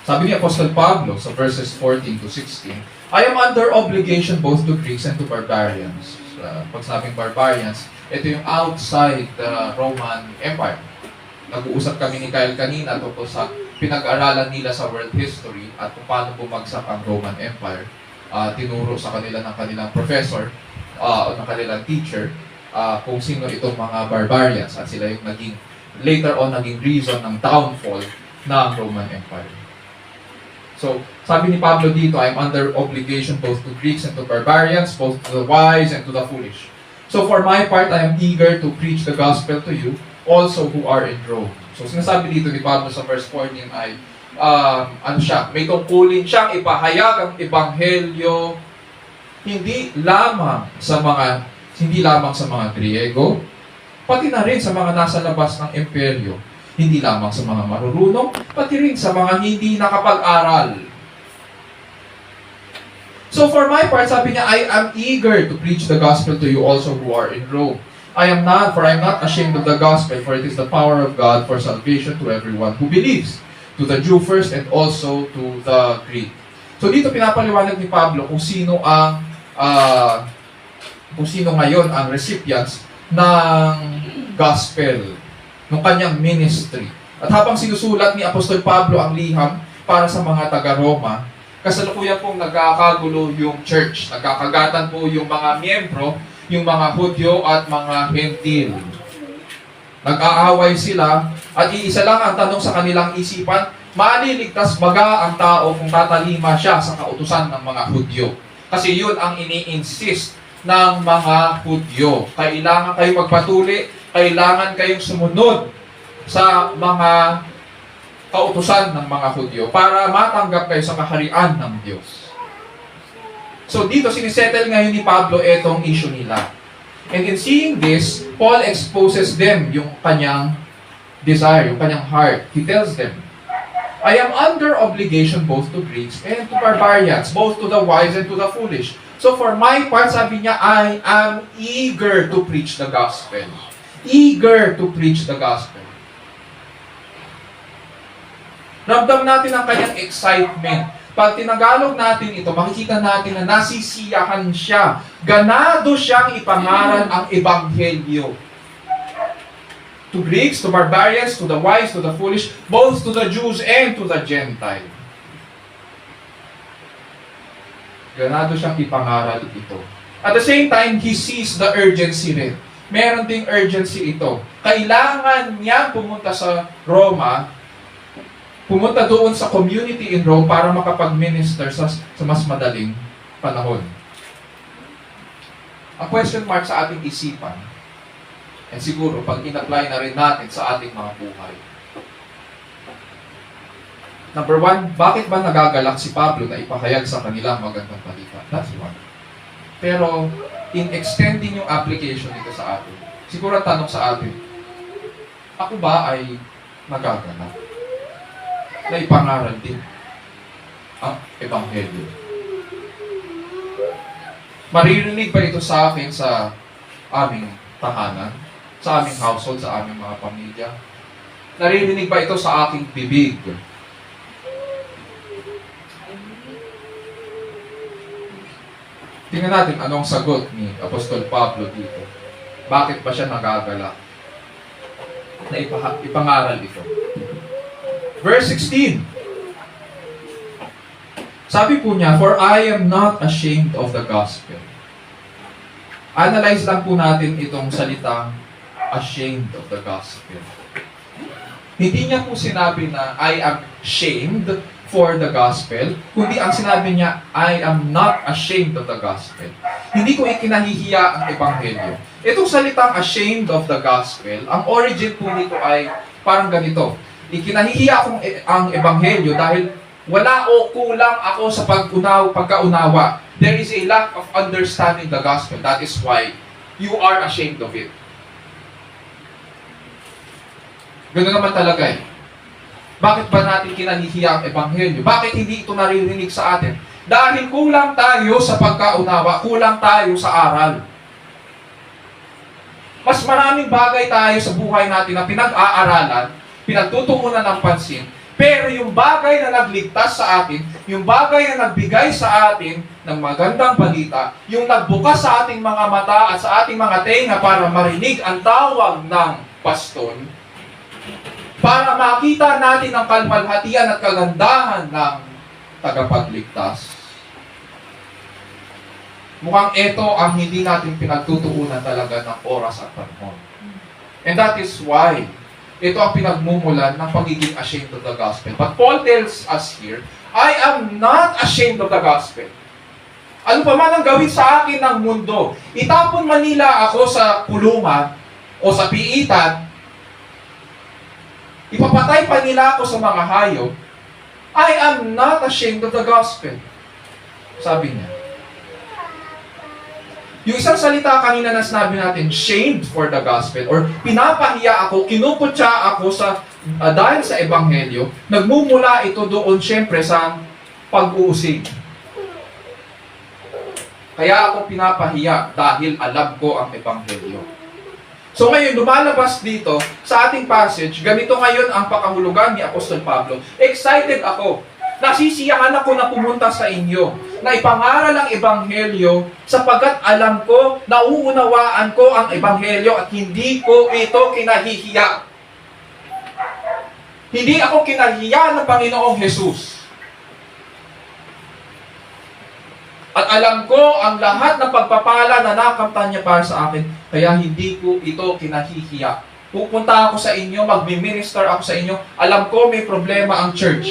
Sabi ni Apostle Pablo sa verses 14 to 16, I am under obligation both to Greeks and to barbarians. Pag sabing barbarians, ito yung outside the Roman Empire. Nag-uusap kami ni Kyle kanina tungkol sa pinag-aralan nila sa world history at kung paano bumagsak ang Roman Empire. Tinuro sa kanila ng kanilang professor o ng kanilang teacher kung sino itong mga barbarians at sila yung later on naging reason ng downfall ng Roman Empire. So, sabi ni Pablo dito, I am under obligation both to Greeks and to barbarians, both to the wise and to the foolish. So for my part, I am eager to preach the gospel to you, also who are in Rome. So sinasabi dito ni Pablo sa verse 14 ay, may tungkulin siyang ipahayag ang ebanghelyo hindi lamang sa mga Griego, pati na rin sa mga nasa labas ng imperyo. Hindi lamang sa mga marurunong, pati rin sa mga hindi nakapag-aral. So for my part, sabi niya, I am eager to preach the gospel to you also who are in Rome. I am not ashamed of the gospel, for it is the power of God for salvation to everyone who believes, to the Jew first and also to the Greek. So dito pinapaliwanag ni Pablo kung sino ngayon ang recipients ng gospel, ng kanyang ministry. At habang sinusulat ni Apostol Pablo ang liham para sa mga taga-Roma, kasalukuyan pong nagkakagulo yung church. Nagkakagatan po yung mga miyembro, yung mga Hudyo at mga Hentil. Nag-aaway sila at iisa lang ang tanong sa kanilang isipan, maliligtas baga ang tao kung tatalima siya sa kautusan ng mga Hudyo? Kasi yun ang ini-insist ng mga Hudyo. Kailangan kayo magpatuli, kailangan kayong sumunod sa mga kautusan ng mga Hudyo para matanggap kayo sa kaharian ng Diyos. So dito sinisettle ngayon ni Pablo etong issue nila. And in seeing this, Paul exposes them yung kanyang desire, yung kanyang heart. He tells them, I am under obligation both to Greeks and to barbarians, both to the wise and to the foolish. So for my part, sabi niya, I am eager to preach the gospel. Eager to preach the gospel. Ramdam natin ang kanyang excitement. Pag tinagalog natin ito, makikita natin na nasisiyahan siya. Ganado siyang ipangaral ang ebanghelyo. To Greeks, to barbarians, to the wise, to the foolish, both to the Jews and to the Gentile. Ganado siyang ipangaral ito. At the same time, he sees the urgency rin. Meron ding urgency ito. Kailangan niya pumunta sa Roma, pumunta doon sa community in Rome para makapag-minister sa mas madaling panahon. Ang question mark sa ating isipan, and siguro pag in-apply na rin natin sa ating mga buhay. Number 1, bakit ba nagagalak si Pablo na ipahayag sa kanilang magandang balita? That's one. Pero, in extending yung application nito sa atin, siguro ang tanong sa atin, ako ba ay nagaganap na ipangaral din ang Ebanghelyo? Maririnig ba ito sa akin sa aming tahanan, sa aming household, sa aming mga pamilya? Naririnig ba ito sa aking bibig? Tingnan natin anong sagot ni Apostol Pablo dito. Bakit ba siya nagagalak na ipangaral ito? Verse 16. Sabi po niya, "For I am not ashamed of the gospel." Analyze lang po natin itong salitang ashamed of the gospel. Hindi niya po sinabi na I am shamed for the gospel, kundi ang sinabi niya, I am not ashamed of the gospel. Hindi ko ikinahihiya ang ebanghelyo. Itong salitang ashamed of the gospel, ang origin po nito ay parang ganito. Ikinahihiya akong ang ebanghelyo dahil wala o kulang ako sa pagkaunawa. There is a lack of understanding the gospel. That is why you are ashamed of it. Ganoon naman talaga eh. Bakit ba natin kinahihiya ang ebanghelyo? Bakit hindi ito naririnig sa atin? Dahil kulang tayo sa pagkaunawa, kulang tayo sa aral. Mas maraming bagay tayo sa buhay natin na pinag-aaralan, pinagtutuunan ng pansin, pero yung bagay na nagligtas sa atin, yung bagay na nagbigay sa atin ng magandang balita, yung nagbukas sa ating mga mata at sa ating mga tenga para marinig ang tawag ng pastor, para makita natin ang kalwalhatian at kagandahan ng tagapagligtas. Mukhang ito ang hindi natin pinagtutuunan talaga ng oras at panahon. And that is why ito ang pinagmumulan ng pagiging ashamed of the gospel. But Paul tells us here, I am not ashamed of the gospel. Ano pa man ang gawin sa akin ng mundo, itapon man nila ako sa kulungan o sa piitan, ipapatay pa nila ako sa mga hayop, I am not ashamed of the gospel. Sabi niya. Yung isang salita kanina na sinabi natin, shamed for the gospel, or pinapahiya ako, kinuputya ako sa dahil sa ebanghelyo, nagmumula ito doon syempre sa pag-uusig. Kaya ako pinapahiya dahil alam ko ang ebanghelyo. So ngayon, lumalabas dito sa ating passage, ganito ngayon ang pakahulugan ni Apostol Pablo. Excited ako. Nasisiyahan ako na pumunta sa inyo, na ipangaral ang ebanghelyo sapagkat alam ko, nauunawaan ko ang ebanghelyo at hindi ko ito kinahihiya. Hindi ako kinahiya ng Panginoong Jesus. At alam ko ang lahat ng pagpapala na nakamtan niya para sa akin, kaya hindi ko ito kinahihiya. Pupunta ako sa inyo, magmi-minister ako sa inyo, alam ko may problema ang church.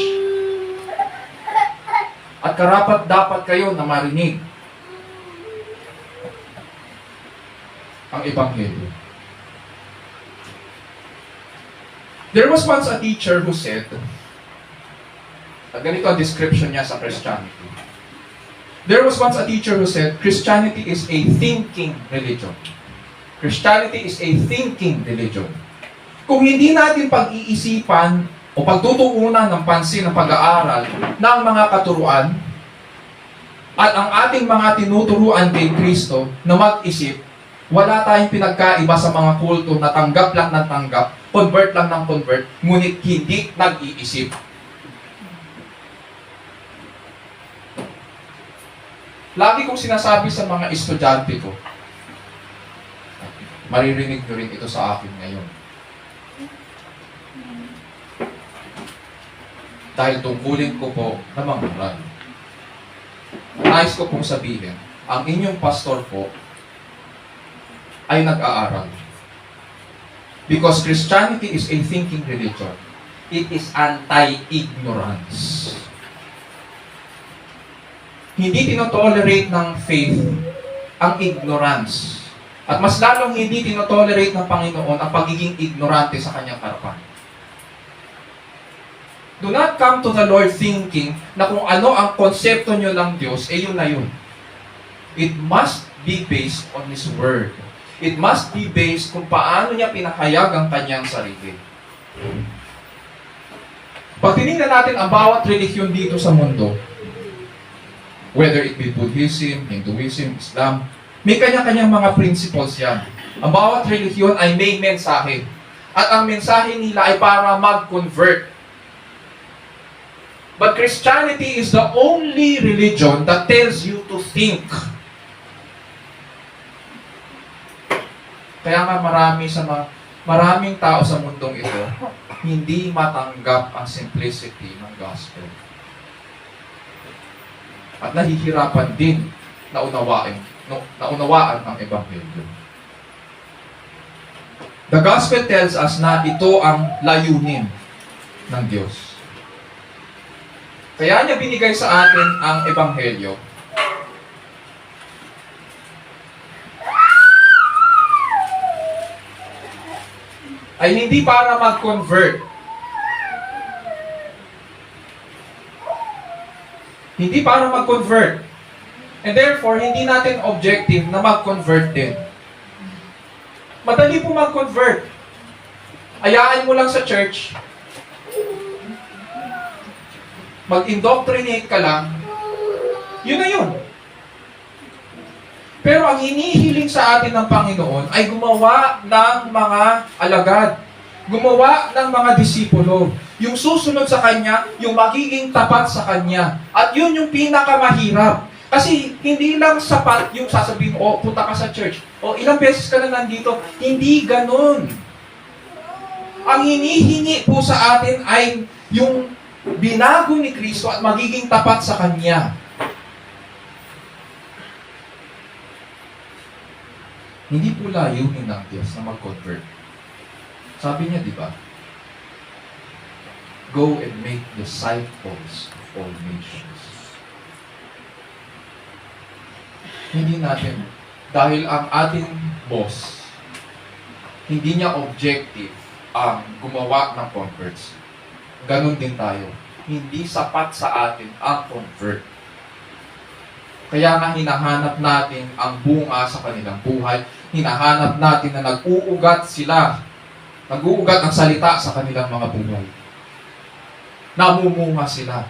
At karapat dapat kayo na marinig ang ebanghelyo. There was once a teacher who said, at ganito ang description niya sa Christianity. There was once a teacher who said, Christianity is a thinking religion. Christianity is a thinking religion. Kung hindi natin pag-iisipan o pagtutuunan ng pansin ng pag-aaral ng mga katuruan at ang ating mga tinuturuan kay Kristo na mag-isip, wala tayong pinagkaiba sa mga kulto na tanggap lang ng tanggap, convert lang ng convert, ngunit hindi nag-iisip. Lagi kong sinasabi sa mga estudyante ko, maririnig nyo rin ito sa akin ngayon. Dahil tungkulin ko po na mangural. Nais ko pong sabihin, ang inyong pastor po ay nag-aaral. Because Christianity is a thinking religion. It is anti-ignorance. Hindi tinotolerate ng faith ang ignorance. At mas lalong hindi tinotolerate ng Panginoon ang pagiging ignorante sa kanyang harapan. Do not come to the Lord thinking na kung ano ang konsepto nyo ng Diyos, yun na yun. It must be based on His Word. It must be based kung paano niya pinahayag ang kanyang sarili. Pag tinignan natin ang bawat relihiyon dito sa mundo, whether it be Buddhism, Hinduism, Islam, may kanya-kanyang mga principles yan. Ang bawat relihiyon ay may mensahe. At ang mensahe nila ay para mag-convert. But Christianity is the only religion that tells you to think. Kaya nga maraming tao sa mundong ito hindi matanggap ang simplicity ng gospel. At nahihirapan din naunawaan ang ebanghelyo. The gospel tells us na ito ang layunin ng Diyos. Kaya niya binigay sa atin ang ebanghelyo ay hindi para mag-convert. Hindi para mag-convert. And therefore, hindi natin objective na mag-convert din. Madali po mag-convert. Ayaan mo lang sa church, mag-indoctrinate ka lang, yun na yun. Pero ang hinihiling sa atin ng Panginoon ay gumawa ng mga alagad, gumawa ng mga disipulo, yung susunod sa Kanya, yung magiging tapat sa Kanya. At yun yung pinakamahirap. Kasi hindi lang sapat yung sasabihin, punta ka sa church, ilang beses ka na nandito. Hindi ganun. Ang hinihingi po sa atin ay yung binago ni Kristo at magiging tapat sa Kanya. Hindi po layunin ng Diyos na mag-convert. Sabi niya, di ba? Go and make disciples of all nations. Hindi natin, dahil ang ating boss, hindi niya objective ang gumawa ng converts. Ganon din tayo. Hindi sapat sa atin ang convert. Kaya nga hinahanap natin ang bunga sa kanilang buhay. Hinahanap natin na nag-uugat sila. Nag-uugat ang salita sa kanilang mga buhay. Namumunga sila.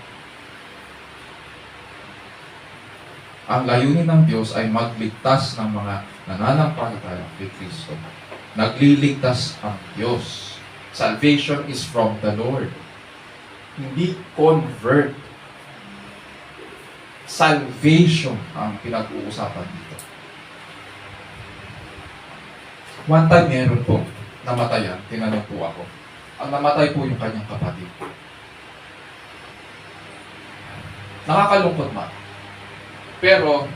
Ang layunin ng Diyos ay magligtas ng mga nananampalataya kay Kristo. Nagliligtas ang Diyos. Salvation is from the Lord. Hindi convert. Salvation ang pinag-uusapan dito. One time meron po, namatayan, tinanong po ako. Ang namatay po yung kanyang kapatid. Nakakalungkot man. Pero,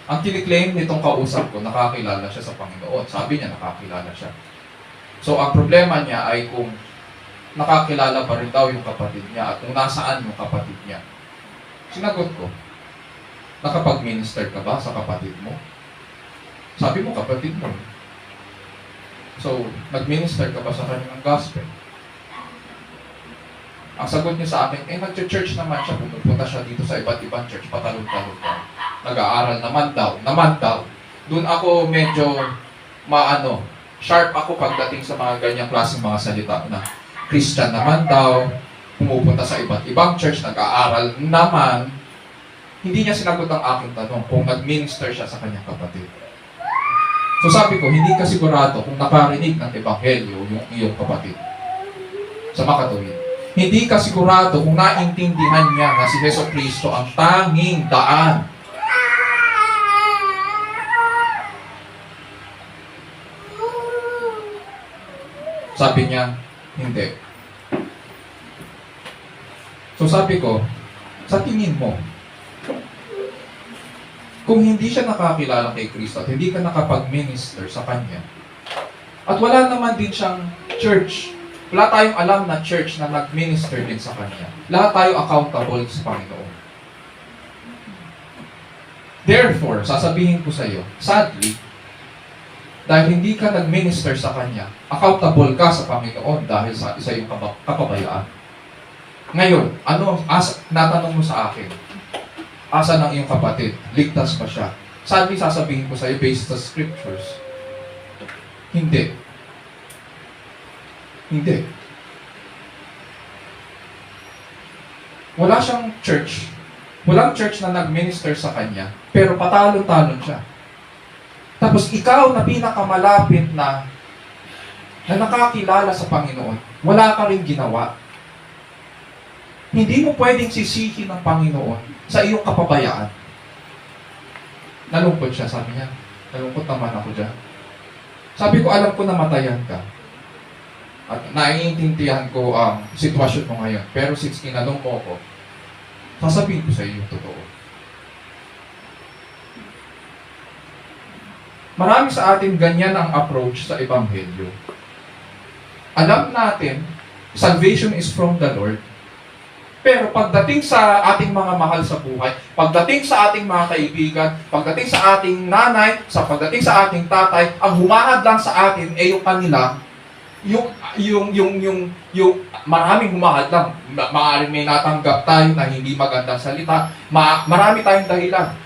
ang kiniklaim nitong kausap ko, nakakilala siya sa Panginoon. Sabi niya, nakakilala siya. So, ang problema niya ay kung nakakilala pa rin daw yung kapatid niya at kung nasaan yung kapatid niya. Sinagot ko, nakapag-minister ka ba sa kapatid mo? Sabi mo, kapatid mo. So, nag-minister ka ba sa kanyang gospel? Ang sagot niya sa akin, nag-church naman siya, pumupunta siya dito sa iba't ibang church, patalon-talon ka. Nag-aaral naman daw. Doon ako medyo, sharp ako pagdating sa mga ganyang klaseng mga salita na Christian naman daw, pumupunta sa iba't ibang church, nag-aaral naman. Hindi niya sinagot ang aking tanong kung nag-minister siya sa kanyang kapatid. So sabi ko, hindi ka sigurado kung nakarinig ng ebanghelyo yung iyong kapatid. Sa makatuwid. Hindi ka sigurado kung naintindihan niya na si Hesus Kristo ang tanging daan. Sabi niya, hindi. So sabi ko, sa tingin mo, kung hindi siya nakakilala kay Kristo at hindi ka nakapag-minister sa Kanya, at wala naman din siyang church, wala tayong alam na church na nag-minister din sa Kanya. Lahat tayo accountable sa Panginoon. Therefore, sasabihin ko sa iyo, sadly, dahil hindi ka nag-minister sa Kanya, accountable ka sa Panginoon dahil sa isa yung kapabayaan. Ngayon, natanong mo sa akin, asa ng iyong kapatid? Ligtas ba siya? Sadly, sasabihin ko sa'yo, based sa scriptures, hindi. Hindi. Wala siyang church. Walang church na nag-minister sa kanya, pero patalon-talon siya. Tapos ikaw na pinakamalapit na nakakilala sa Panginoon, wala ka rin ginawa. Hindi mo pwedeng sisihin ng Panginoon sa iyong kapabayaan. Nalungkot siya, sabi niya. Nalungkot naman ako dyan. Sabi ko, alam ko na matayan ka. At naiintindihan ko ang sitwasyon mo ngayon. Pero since kinanong mo ko, sasabihin ko sa iyo yung totoo. Marami sa atin ganyan ang approach sa Ebanghelyo. Alam natin, salvation is from the Lord. Pero pagdating sa ating mga mahal sa buhay, pagdating sa ating mga kaibigan, pagdating sa ating nanay, pagdating sa ating tatay, ang humahad lang sa atin ay yung kanila, yung maraming humahad lang. Maaaring may natanggap tayo na hindi magandang salita. Marami tayong dahilan.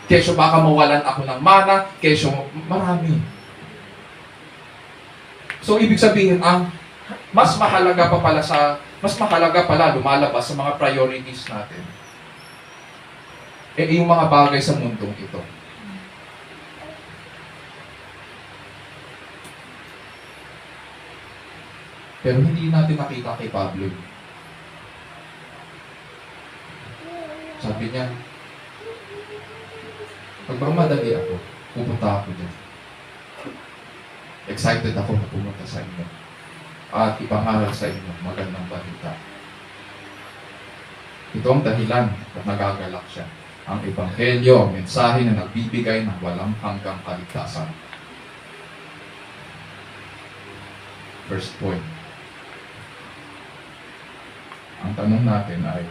Kesyo baka mawalan ako ng mana, kesyo marami. So ibig sabihin, mas mahalaga pala lumalabas sa mga priorities natin. Yung mga bagay sa mundong ito. Pero hindi natin nakita kay Pablo. Sabi niya, pagmamadali ako, pupunta ako dyan. Excited ako na pumunta sa inyo. At ipangaral sa inyo magandang balita. Ito ang dahilan at nagagalak siya. Ang Ebanghelyo, ang mensahe na nagbibigay ng walang hanggang kaligtasan. First point. Ang tanong natin ay,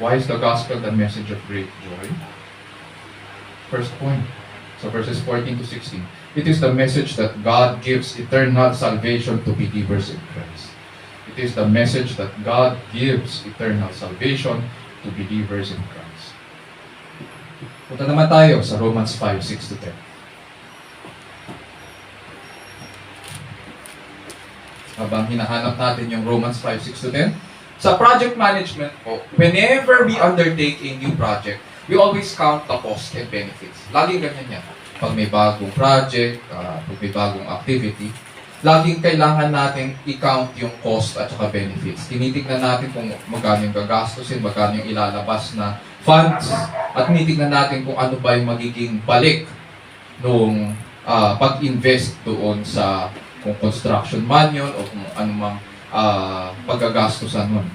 why is the gospel the message of great joy? First point. So verses 14 to 16. It is the message that God gives eternal salvation to believers in Christ. It is the message that God gives eternal salvation to believers in Christ. Punta naman tayo sa Romans 5, 6 to 10. Habang hinahanap natin yung Romans 5, 6 to 10, sa project management po, whenever we undertake a new project, we always count the cost and benefits. Laging ganyan yan. Pag may bagong project, pag may bagong activity, laging kailangan natin i-count yung cost at saka benefits. Tinitignan natin kung magkano yung gagastusin, magkano yung ilalabas na funds, at tinitignan natin kung ano ba yung magiging balik nung pag-invest doon sa kung construction man yun o kung anumang paggagastusan nun.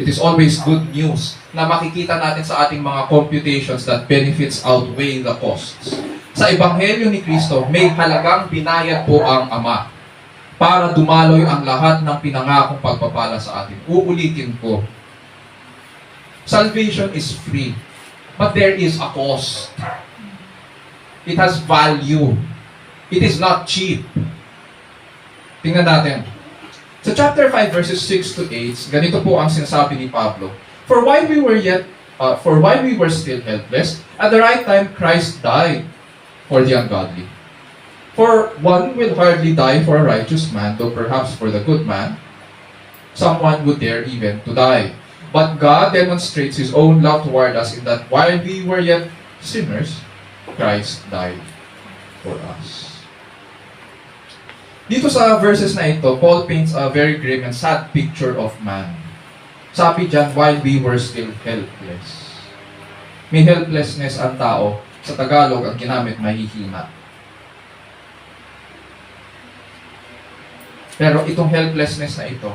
It is always good news na makikita natin sa ating mga computations that benefits outweigh the costs. Sa Ebanghelyo ni Kristo, may halagang binayad po ang Ama para dumaloy ang lahat ng pinangakong pagpapala sa atin. Uulitin ko. Salvation is free, but there is a cost. It has value. It is not cheap. Tingnan natin. Sa chapter 5 verses 6 to 8, ganito po ang sinasabi ni Pablo. For while we were still helpless, at the right time Christ died for the ungodly. For one will hardly die for a righteous man, though perhaps for the good man, someone would dare even to die. But God demonstrates His own love toward us in that while we were yet sinners, Christ died for us. Dito sa verses na ito, Paul paints a very grim and sad picture of man. Sabi dyan, while we were still helpless. May helplessness ang tao. Sa Tagalog, ang ginamit, mahihina. Pero itong helplessness na ito,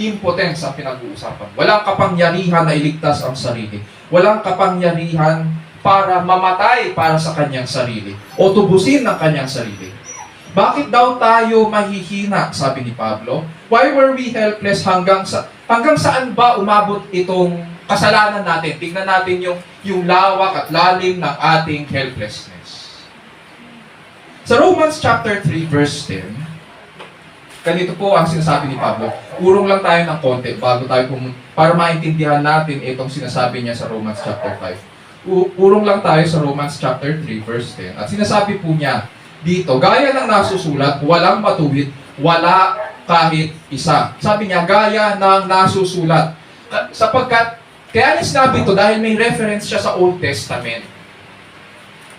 impotence ang pinag-uusapan. Walang kapangyarihan na iligtas ang sarili. Walang kapangyarihan para mamatay para sa kanyang sarili o tubusin ng kanyang sarili. Bakit daw tayo mahihina, sabi ni Pablo? Why were we helpless hanggang saan ba umabot itong kasalanan natin? Tingnan natin yung lawak at lalim ng ating helplessness. Sa Romans chapter 3 verse 10, ganito po ang sinasabi ni Pablo. Urong lang tayo ng konti bago tayo para maintindihan natin itong sinasabi niya sa Romans chapter 5. Urong lang tayo sa Romans chapter 3 verse 10. At sinasabi po niya dito, gaya ng nasusulat, walang matuwid, wala kahit isa. Sabi niya, gaya ng nasusulat. Sapagkat, kaya niya sinabi ito dahil may reference siya sa Old Testament.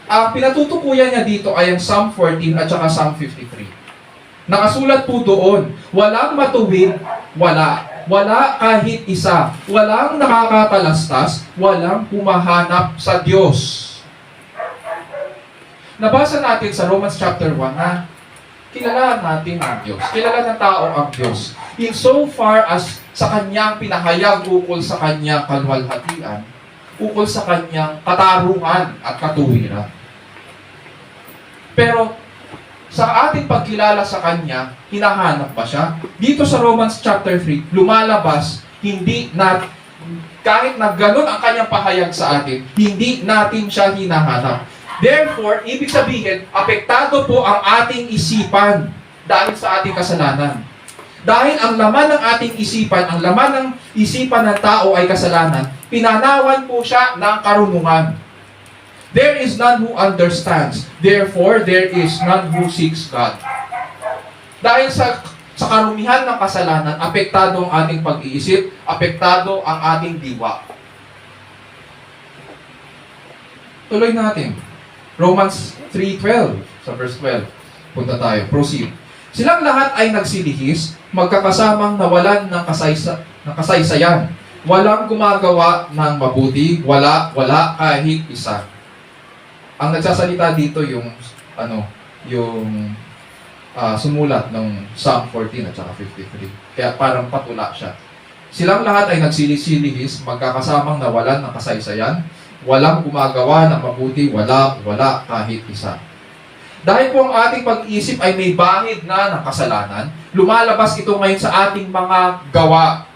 Ang pinatutukuyan niya dito ay ang Psalm 14 at saka Psalm 53. Nakasulat po doon, walang matuwid, wala. Wala kahit isa. Walang nakakatalastas, walang humahanap sa Diyos. Nabasa natin sa Romans chapter 1 na kilala natin ang Diyos. Kilala ng tao ang Diyos. In so far as sa kanyang pinahayag ukol sa kanyang kalwalhatian, ukol sa kanyang katarungan at katuwiran. Pero sa ating pagkilala sa Kanya, hinahanap pa siya. Dito sa Romans chapter 3, lumalabas, kahit na ganun ang Kanyang pahayag sa atin, hindi natin siya hinahanap. Therefore, ibig sabihin, apektado po ang ating isipan dahil sa ating kasalanan. Dahil ang laman ng ating isipan, ang laman ng isipan ng tao ay kasalanan, pinanawan po siya ng karunungan. There is none who understands. Therefore, there is none who seeks God. Dahil sa karumihan ng kasalanan, apektado ang ating pag-iisip, apektado ang ating diwa. Tuloy natin. Romans 3:12. Sa verse 12. Punta tayo. Proceed. Silang lahat ay nagsilihis, magkakasamang nawalan ng kasaysayan. Walang gumagawa ng mabuti, wala kahit isa. Ang nagsasalita dito yung sumulat ng Psalm 14 at saka 53. Kaya parang patula siya. Silang lahat ay nagsisilihis, magkakasamang nawalan ng kasaysayan, walang gumagawa ng mabuti, wala kahit isa. Dahil po ang ating pag-iisip ay may bahid na ng kasalanan, lumalabas ito ngayon sa ating mga gawa.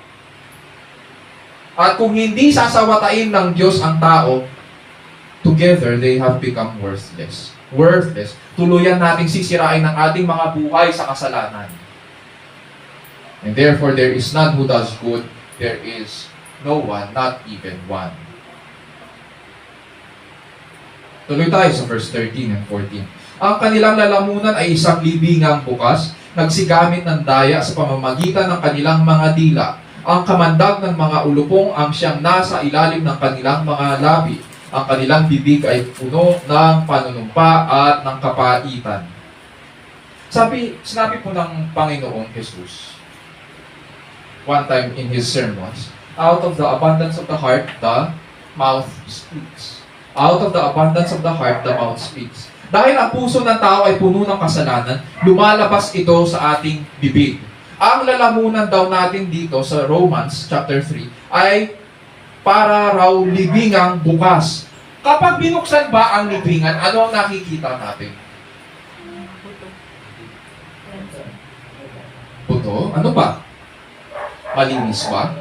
At kung hindi sasawatain ng Diyos ang tao, together, they have become worthless. Worthless. Tuluyan nating sisirain ang ating mga buhay sa kasalanan. And therefore, there is none who does good. There is no one, not even one. Tuloy tayo sa verse 13 and 14. Ang kanilang lalamunan ay isang libingang bukas, nagsigamit ng daya sa pamamagitan ng kanilang mga dila. Ang kamandag ng mga ulupong ang siyang nasa ilalim ng kanilang mga labi. Ang kanilang bibig ay puno ng panunumpa at ng kapaitan. Sinabi po ng Panginoong Jesus, one time in His sermons, out of the abundance of the heart, the mouth speaks. Out of the abundance of the heart, the mouth speaks. Dahil ang puso ng tao ay puno ng kasalanan, lumalabas ito sa ating bibig. Ang lalamunan daw natin dito sa Romans chapter 3 ay para raw libingang bukas. Kapag binuksan ba ang libingan, ano ang nakikita natin? Buto? Ano ba? Malinis ba?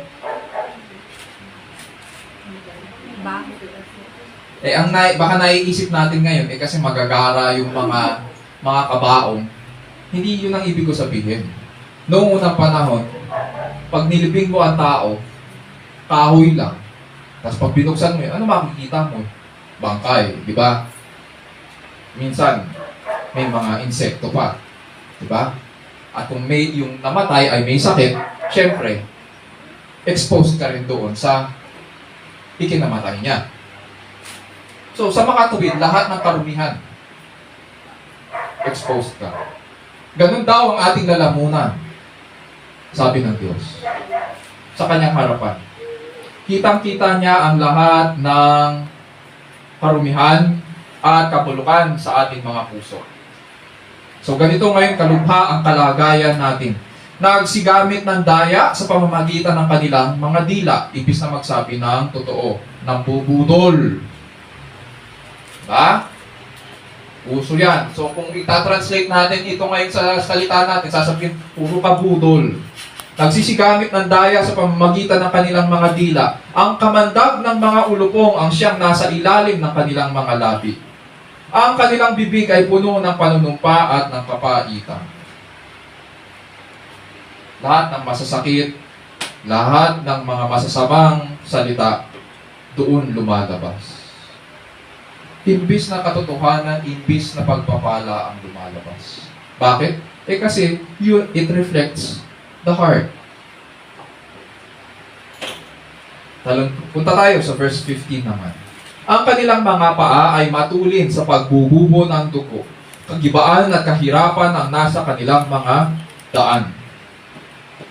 Baka naiisip natin ngayon, kasi magagara yung mga kabaong. Hindi yun ang ibig ko sabihin. Noong unang panahon, pag nilibing mo ang tao, kahoy lang. Tapos pag binuksan mo yun, ano makikita mo? Bangkay, di ba? Minsan, may mga insekto pa. Di ba? At kung may yung namatay ay may sakit, syempre, exposed ka rin doon sa ikinamatay niya. So, sa makatuwid, lahat ng karumihan, exposed ka. Ganun daw ang ating lalamunan, sabi ng Diyos, sa kanyang harapan. Kitang-kita niya ang lahat ng karumihan at kapulukan sa ating mga puso. So ganito ngayon kalubha ang kalagayan natin. Nagsigamit ng daya sa pamamagitan ng kanilang mga dila, ibig na magsabi ng totoo, ng bubudol. Diba? Uso yan. So kung itatranslate natin ito ngayon sa salita natin, sasabihin, puro kabudol. Nagsisigamit ng daya sa pamamagitan ng kanilang mga dila. Ang kamandag ng mga ulupong ang siyang nasa ilalim ng kanilang mga labi. Ang kanilang bibig ay puno ng panunumpa at ng kapaitan. lahat ng masasakit, lahat ng mga masasamang salita, doon lumalabas. Imbis na katotohanan, imbis na pagpapala ang lumalabas. Bakit? Kasi it reflects the heart. Punta tayo sa verse 15 naman. Ang kanilang mga paa ay matulin sa pagbububo ng dugo. Kagibaan at kahirapan ang nasa kanilang mga daan.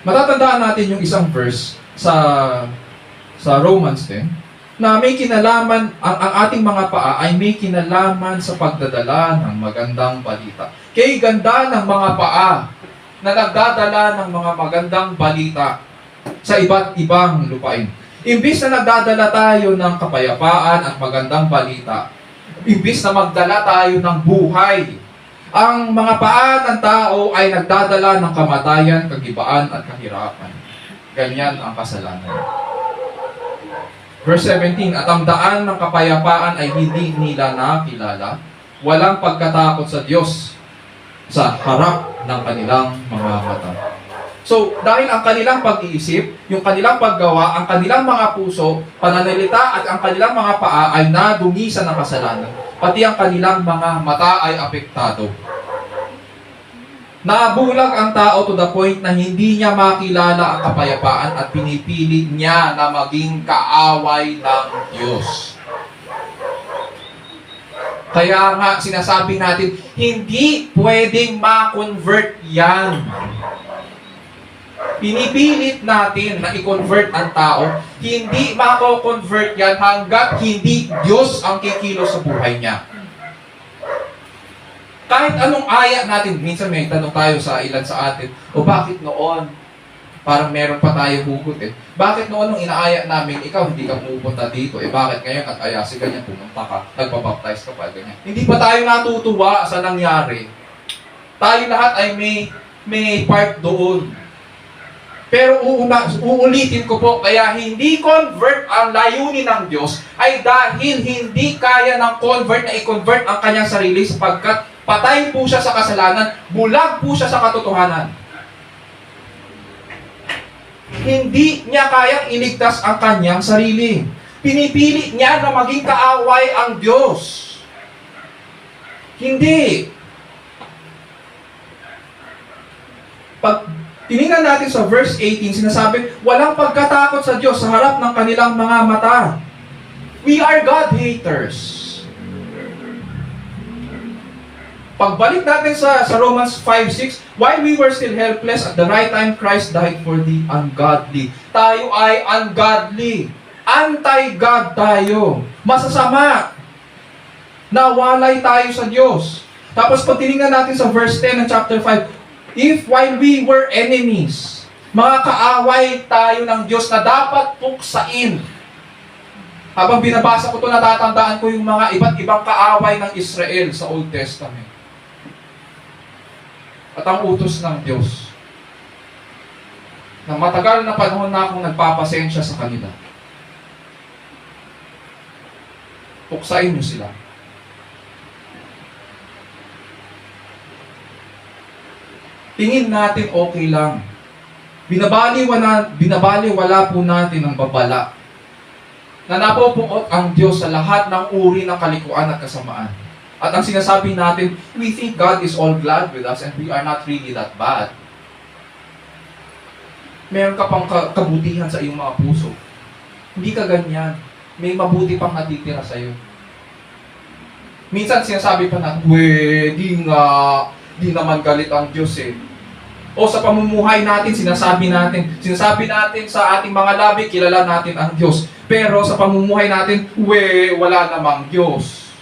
Matatandaan natin yung isang verse sa Romans 10 na may kinalaman, ang ating mga paa ay may kinalaman sa pagdadala ng magandang balita. Kaya ganda ng mga paa na nagdadala ng mga magandang balita sa iba't ibang lupain. Imbis na nagdadala tayo ng kapayapaan at magandang balita, imbis na magdala tayo ng buhay, ang mga paa ng tao ay nagdadala ng kamatayan, kagibaan at kahirapan. Ganyan ang kasalanan. Verse 17, at ang daan ng kapayapaan ay hindi nila nakilala, walang pagkatakot sa Diyos sa harap ng kanilang mga mata. So, dahil ang kanilang pag-iisip, yung kanilang paggawa, ang kanilang mga puso, pananalita at ang kanilang mga paa ay nadungisan ng kasalanan. Pati ang kanilang mga mata ay apektado. Nabulag ang tao to the point na hindi niya makilala ang kapayapaan at pinipili niya na maging kaaway ng Diyos. Kaya nga sinasabi natin, hindi pwedeng ma-convert yan. Pinipilit natin na i-convert ang tao, hindi mako-convert yan hanggat hindi Diyos ang kikilos sa buhay niya. Kahit anong aya natin, minsan may tanong tayo sa ilan sa atin, o bakit noon, parang meron pa tayo hugot Bakit noon nung inaaya namin, ikaw hindi ka pupunta dito, bakit ngayon nag-aya si ganyan, pumunta ka, nagpabaptize ka pa, ganyan. Hindi pa tayo natutuwa sa nangyari. Tayo lahat ay may part doon. Pero uulitin ko po, kaya hindi convert ang layunin ng Diyos ay dahil hindi kaya ng convert na i-convert ang kanyang sarili sapagkat patay po siya sa kasalanan, bulag po siya sa katotohanan. Hindi niya kayang iligtas ang kanyang sarili. Pinipili niya na maging kaaway ang Diyos. Hindi. Pag tinignan natin sa verse 18, sinasabi, walang pagkatakot sa Diyos sa harap ng kanilang mga mata. We are God haters. Pagbalik natin sa Romans 5:6, while we were still helpless, at the right time, Christ died for the ungodly. Tayo ay ungodly. Anti-God tayo. Masasama. Nawalay tayo sa Diyos. Tapos pag tinignan natin sa verse 10 ng chapter 5, if while we were enemies, mga kaaway tayo ng Diyos na dapat puksain. Habang binabasa ko ito, natatandaan ko yung mga iba't ibang kaaway ng Israel sa Old Testament. At ang utos ng Diyos, na matagal na panahon na akong nagpapasensya sa kanila. Puksain niyo sila. Tingin natin okay lang. Binabaliwala po natin ang babala na napupuot ang Diyos sa lahat ng uri ng kalikuan at kasamaan. At ang sinasabi natin, we think God is all glad with us and we are not really that bad. Meron ka pang kabutihan sa iyong mga puso. Hindi ka ganyan. May mabuti pang natitira sa iyo. Minsan sinasabi pa natin, di naman galit ang Diyos O sa pamumuhay natin, sinasabi natin sa ating mga labi, kilala natin ang Diyos. Pero sa pamumuhay natin, wala namang Diyos.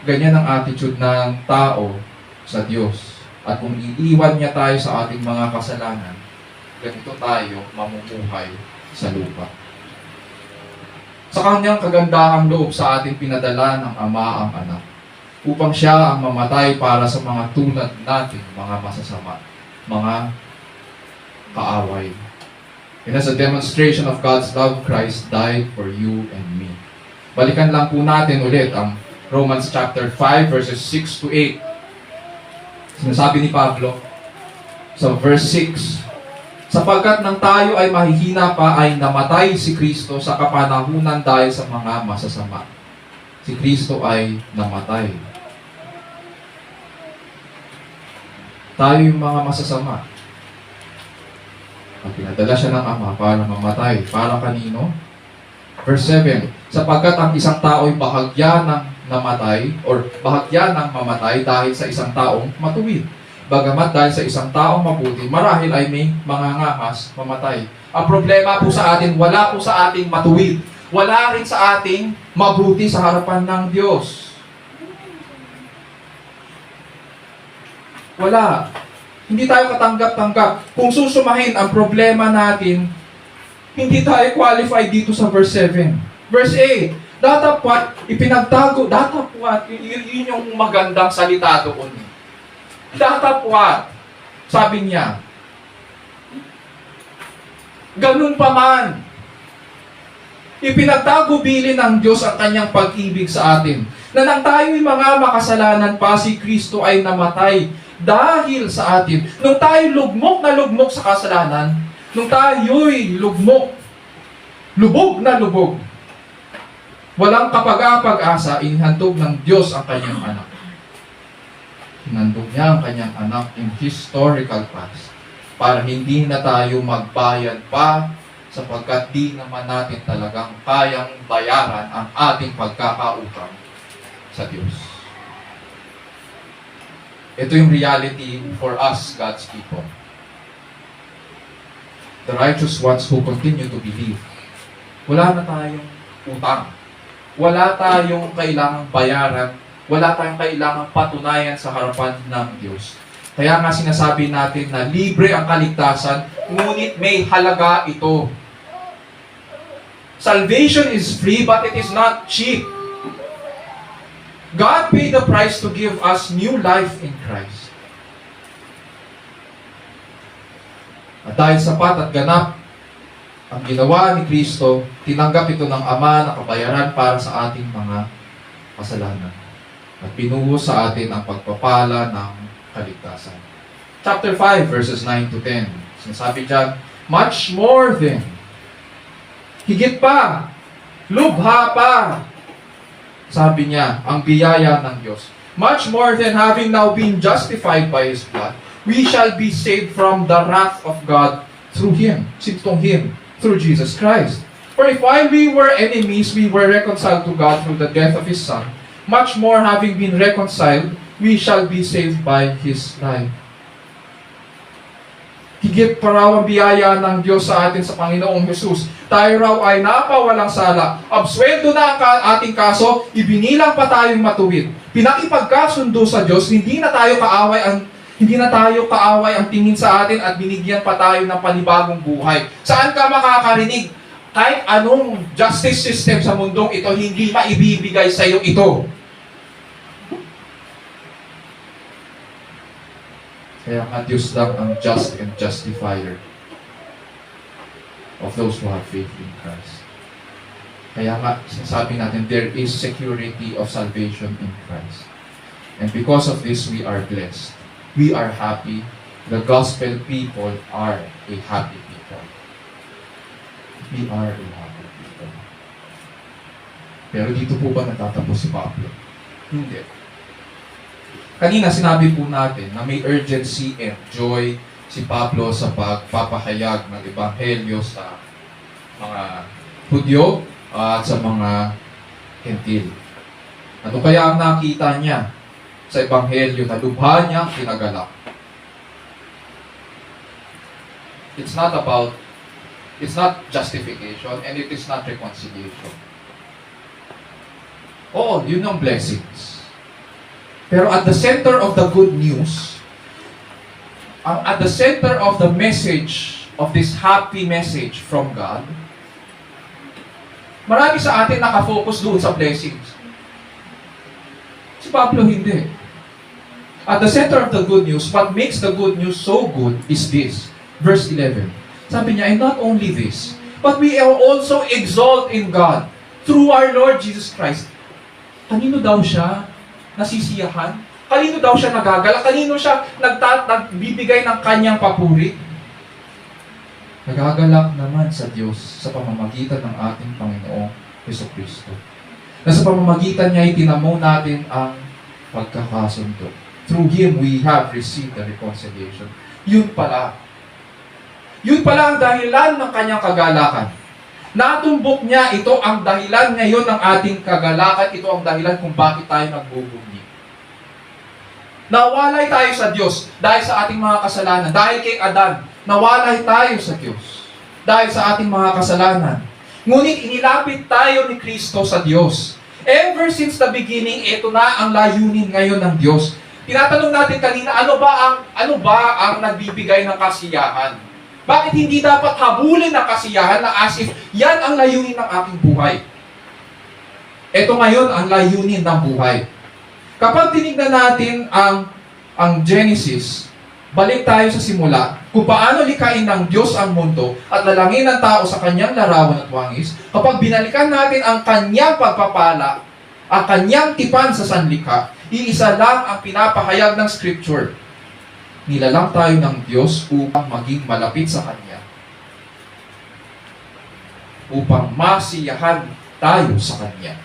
Ganyan ang attitude ng tao sa Diyos. At kung iiwan niya tayo sa ating mga kasalanan, ganito tayo mamumuhay sa lupa. Sa kanyang kagandahang loob sa ating pinadala ng Ama ang Anak, upang siya ang mamatay para sa mga tulad natin, mga masasama, mga kaaway. And as a demonstration of God's love, Christ died for you and me. Balikan lang po natin ulit ang Romans chapter 5 verses 6 to 8. Sinasabi ni Pablo sa verse 6, sapagkat nang tayo ay mahihina pa ay namatay si Kristo sa kapanahunan dahil sa mga masasama. Si Kristo ay namatay. Tayo yung mga masasama. At pinadala siya ng Ama para mamatay. Para kanino? Verse 7, sapagkat ang isang tao ay bahagya ng namatay or bahagya ng mamatay dahil sa isang taong matuwid. Bagamat dahil sa isang taong mabuti, marahil ay may mangangahas mamatay. Ang problema po sa atin, wala po sa ating matuwid. Wala rin sa ating mabuti sa harapan ng Diyos. Wala. Hindi tayo katanggap-tanggap. Kung susumahin ang problema natin, hindi tayo qualified dito sa verse 7. Verse 8, datapwat, ipinagtago, datapwat, yun yung magandang salita doon. Datapwat, sabi niya, ganun pa man, ipinagtago bilin ng Diyos ang kanyang pag-ibig sa atin, na nang tayo'y mga makasalanan pa, si Kristo ay namatay dahil sa atin. Nung tayo lugmok na lugmok sa kasalanan, nung tayo'y lubog na lubog, walang kapag-apag-asa, inhandog ng Diyos ang kanyang anak. Hinandog niya ang kanyang anak in historical past para hindi na tayo magbayad pa sapagkat di naman natin talagang kayang bayaran ang ating pagkakautang sa Diyos. Ito yung reality for us, God's people. The righteous ones who continue to believe. Wala na tayong utang. Wala tayong kailangang bayaran. Wala tayong kailangang patunayan sa harapan ng Diyos. Kaya nga sinasabi natin na libre ang kaligtasan, ngunit may halaga ito. Salvation is free, but it is not cheap. God paid the price to give us new life in Christ. At dahil sapat at ganap ang ginawa ni Kristo, tinanggap ito ng Ama na kabayaran para sa ating mga kasalanan. At binuhos sa atin ang pagpapala ng kaligtasan. Chapter 5, verses 9 to 10. Sinasabi dyan, much more than, higit pa, lubha pa, sabi niya, ang biyaya ng Diyos. Much more than having now been justified by His blood, we shall be saved from the wrath of God through Him, through Jesus Christ. For if while we were enemies, we were reconciled to God through the death of His Son, much more having been reconciled, we shall be saved by His life. Higit pa raw ang biyaya ng Diyos sa atin sa Panginoong Jesus. Tayo raw ay napawalang sala. Absueldo na ang ating kaso, ibinilang pa tayong matuwid. Pinakipagkasundo sa Diyos, hindi na tayo kaaway ang tingin sa atin at binigyan pa tayo ng panibagong buhay. Saan ka makakarinig? Kahit anong justice system sa mundong ito, hindi maibibigay sa iyo ito. Kaya nga Diyos lang ang just and justifier of those who have faith in Christ. Kaya nga, sinasabi natin, there is security of salvation in Christ. And because of this, we are blessed. We are happy. The gospel people are a happy people. We are a happy people. Pero dito po ba natatapos si Pablo? Hindi. Kanina sinabi po natin na may urgency and joy si Pablo sa pagpapahayag ng Ebanghelyo sa mga Hudyo at sa mga Hentil. Ano kaya ang nakita niya sa Ebanghelyo na lubha niyang kinagalak? It's not justification and it is not reconciliation. Oo, yun ang blessings. Pero at the center of the good news, at the center of the message, of this happy message from God, marami sa atin nakafocus doon sa blessings. Si Pablo hindi. At the center of the good news, what makes the good news so good is this. Verse 11. Sabi niya, and not only this, but we are also exalt in God through our Lord Jesus Christ. Kanino daw siya nasisiyahan? Kanino daw siya nagagalak? Kanino siya nagbibigay ng kanyang papuri? Nagagalak naman sa Diyos sa pamamagitan ng ating Panginoong Jesucristo. Na sa pamamagitan niya, itinamo natin ang pagkakasundo. Through Him, we have received the reconciliation. Yun pala. Yun pala ang dahilan ng kanyang kagalakan. Natumbok niya, ito ang dahilan ngayon ng ating kagalakan. Ito ang dahilan kung bakit tayo nagbubunyi. Nawalay tayo sa Diyos dahil sa ating mga kasalanan. Dahil kay Adan, nawalay tayo sa Diyos dahil sa ating mga kasalanan. Ngunit inilapit tayo ni Kristo sa Diyos. Ever since the beginning, ito na ang layunin ngayon ng Diyos. Tinatanong natin kanina, ano ba ang nagbibigay ng kasiyahan? Bakit hindi dapat habulin ng kasiyahan na as if yan ang layunin ng aking buhay? Ito ngayon ang layunin ng buhay. Kapag tinignan natin ang Genesis, balik tayo sa simula, kung paano likain ng Diyos ang mundo at lalangin ng tao sa kanyang larawan at wangis, kapag binalikan natin ang kanyang pagpapala, ang kanyang tipan sa sanlikha, iisa lang ang pinapahayag ng Scripture. Nilalang tayo ng Diyos upang maging malapit sa Kanya. Upang masiyahan tayo sa Kanya.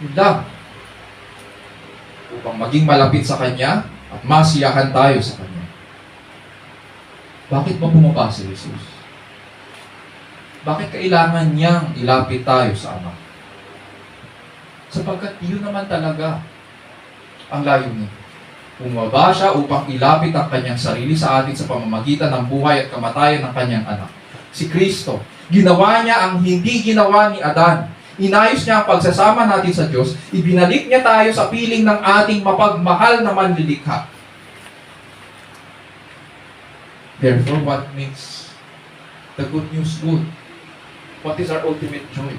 Yun lang. Upang maging malapit sa Kanya at masiyahan tayo sa Kanya. Bakit ba bumaba si Jesus? Bakit kailangan niyang ilapit tayo sa Ama? Sapagkat yun naman talaga ang layunin. Bumaba siya upang ilapit ang kanyang sarili sa atin sa pamamagitan ng buhay at kamatayan ng kanyang anak. Si Kristo, ginawa niya ang hindi ginawa ni Adan. Inayos niya ang pagsasama natin sa Diyos. Ibinalik niya tayo sa piling ng ating mapagmahal na manlilikha. Therefore, what makes the good news good? What is our ultimate joy?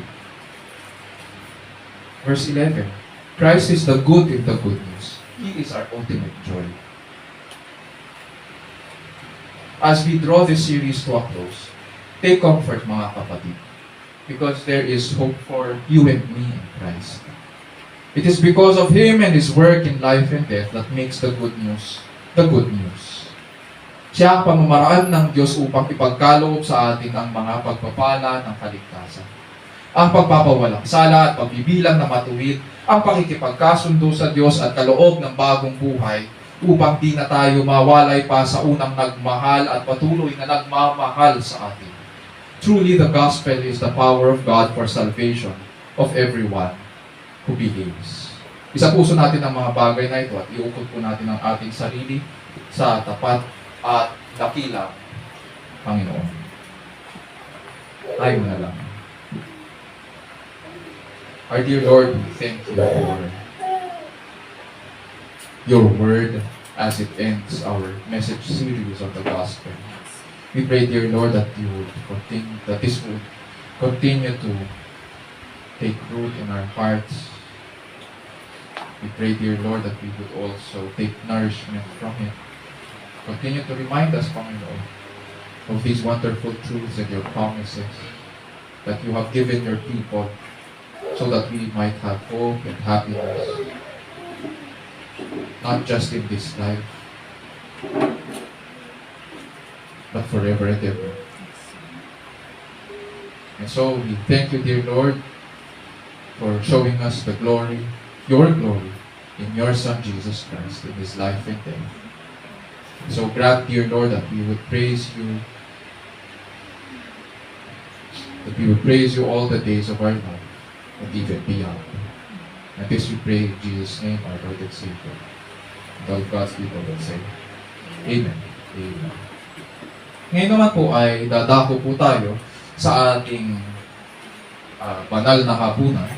Verse 11, Christ is the good in the good news. He is our ultimate joy. As we draw this series to a close, take comfort mga kapatid, because there is hope for you and me in Christ. It is because of Him and His work in life and death that makes the good news the good news. Siya ang pamamaraan ng Diyos upang ipagkaloob sa atin ang mga pagpapala ng kaligtasan. Ang pagpapawalang sala at pagbibilang na matuwid, ang pakikipagkasundo sa Diyos at kaloob ng bagong buhay upang di na tayo mawalay pa sa unang nagmahal at patuloy na nagmamahal sa atin. Truly, the gospel is the power of God for salvation of everyone who believes. Isapuso natin ang mga bagay na ito at iukot po natin ang ating sarili sa tapat at dakilang Panginoon. Tayo na lang. Our dear Lord, we thank you for your word as it ends our message series on the gospel. We pray, dear Lord, that you would continue, that this would continue to take root in our hearts. We pray, dear Lord, that we would also take nourishment from it. Continue to remind us, Panginoon, of these wonderful truths and your promises that you have given your people, so that we might have hope and happiness, not just in this life, but forever and ever. And so we thank you, dear Lord, for showing us the glory, your glory, in your Son Jesus Christ, in His life and death. So grant, dear Lord, that we would praise you, all the days of our life, and even beyond. And this we pray in Jesus' name, our Lord and Savior. And all God's people will say, Amen. Amen. Ngayon naman po ay dadako po tayo sa ating banal na hapunan.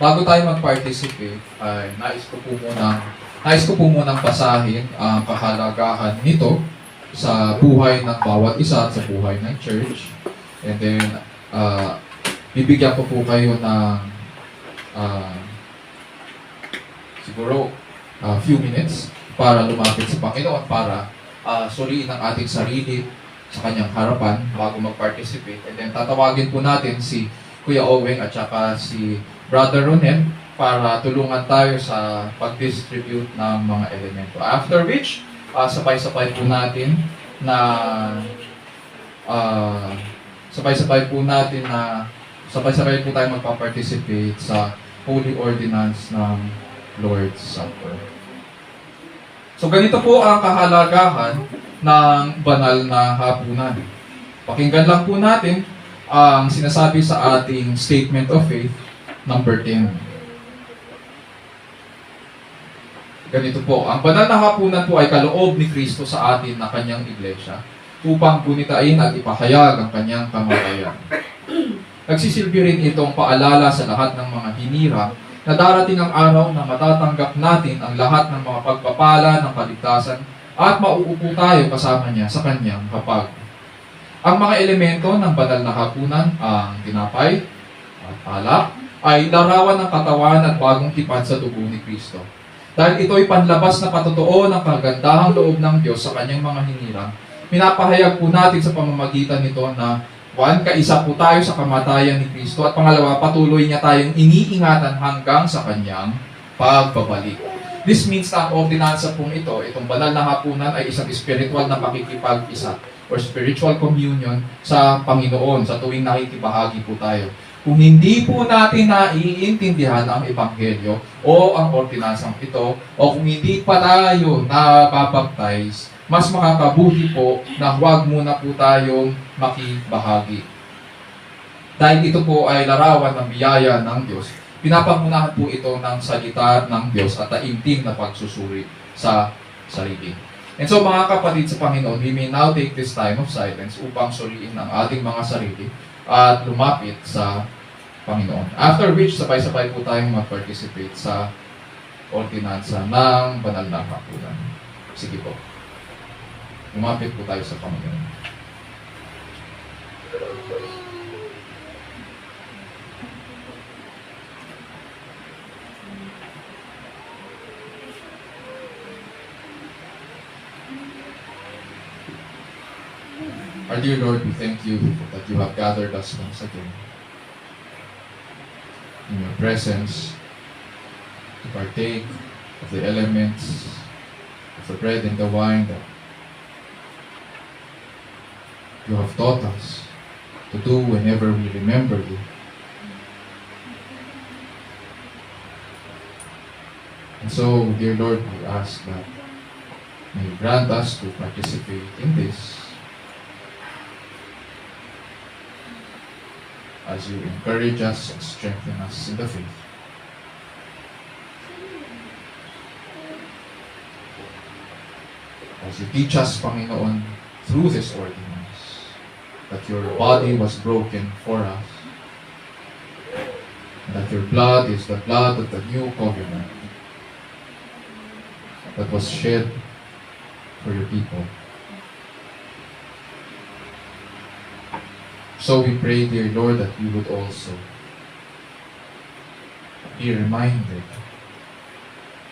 Bago tayo mag-participate, ay nais ko po munang basahin ang kahalagahan nito sa buhay ng bawat isa at sa buhay ng church. And then, bibigyan ko po kayo ng siguro few minutes para lumapit sa Panginoon, para suriin ang ating sarili sa kanyang harapan bago mag-participate. And then tatawagin po natin si Kuya Oweng at saka si Brother Ronel para tulungan tayo sa pag-distribute ng mga elemento. After which, sabay-sabay po natin na sabay-sabay po tayo magpa-participate sa Holy Ordinance ng Lord's Supper. So ganito po ang kahalagahan ng banal na hapunan. Pakinggan lang po natin ang sinasabi sa ating Statement of Faith, number 10. Ganito po, ang banal na hapunan po ay kaloob ni Kristo sa atin na kanyang iglesia upang gunitain at ipahayag ang kanyang kamatayan. Nagsisilbi rin itong paalala sa lahat ng mga hinirang na darating ang araw na matatanggap natin ang lahat ng mga pagpapala ng kaligtasan at mauupo tayo kasama niya sa kanyang hapag. Ang mga elemento ng banal na hapunan, ang tinapay at alak, ay larawan ng katawan at bagong tipan sa dugo ni Kristo. Dahil ito'y panlabas na patotoo ng kagandahang loob ng Diyos sa kanyang mga hinirang, pinapahayag po natin sa pamamagitan nito na kaisa po tayo sa kamatayan ni Kristo at pangalawa, patuloy niya tayong iniingatan hanggang sa kanyang pagbabalik. This means na ang ordinansa pong ito, itong banal na hapunan ay isang spiritual na pakikipag-isa or spiritual communion sa Panginoon sa tuwing nakikibahagi po tayo. Kung hindi po natin naiintindihan ang Ebanghelyo o ang ordinansang ito, o kung hindi pa tayo nababaptize, mas makakabuti po na huwag muna po tayong makibahagi. Dahil ito po ay larawan ng biyaya ng Diyos, pinapangunahan po ito ng salita ng Diyos at taimtim na pagsusuri sa sarili. And so mga kapatid sa Panginoon, we may now take this time of silence upang suriin ang ating mga sarili at lumapit sa Panginoon. After which, sabay-sabay po tayong mag-participate sa ordinansa ng banal na hapunan. Sige po. Lumapit po tayo sa Panginoon. Our dear Lord, we thank you that you have gathered us once again in your presence to partake of the elements of the bread and the wine that you have taught us to do whenever we remember you. And so, dear Lord, we ask that may you grant us to participate in this as you encourage us and strengthen us in the faith. As you teach us, Panginoon, through this ordinance, that your body was broken for us, and that your blood is the blood of the new covenant that was shed for your people. So we pray, dear Lord, that we would also be reminded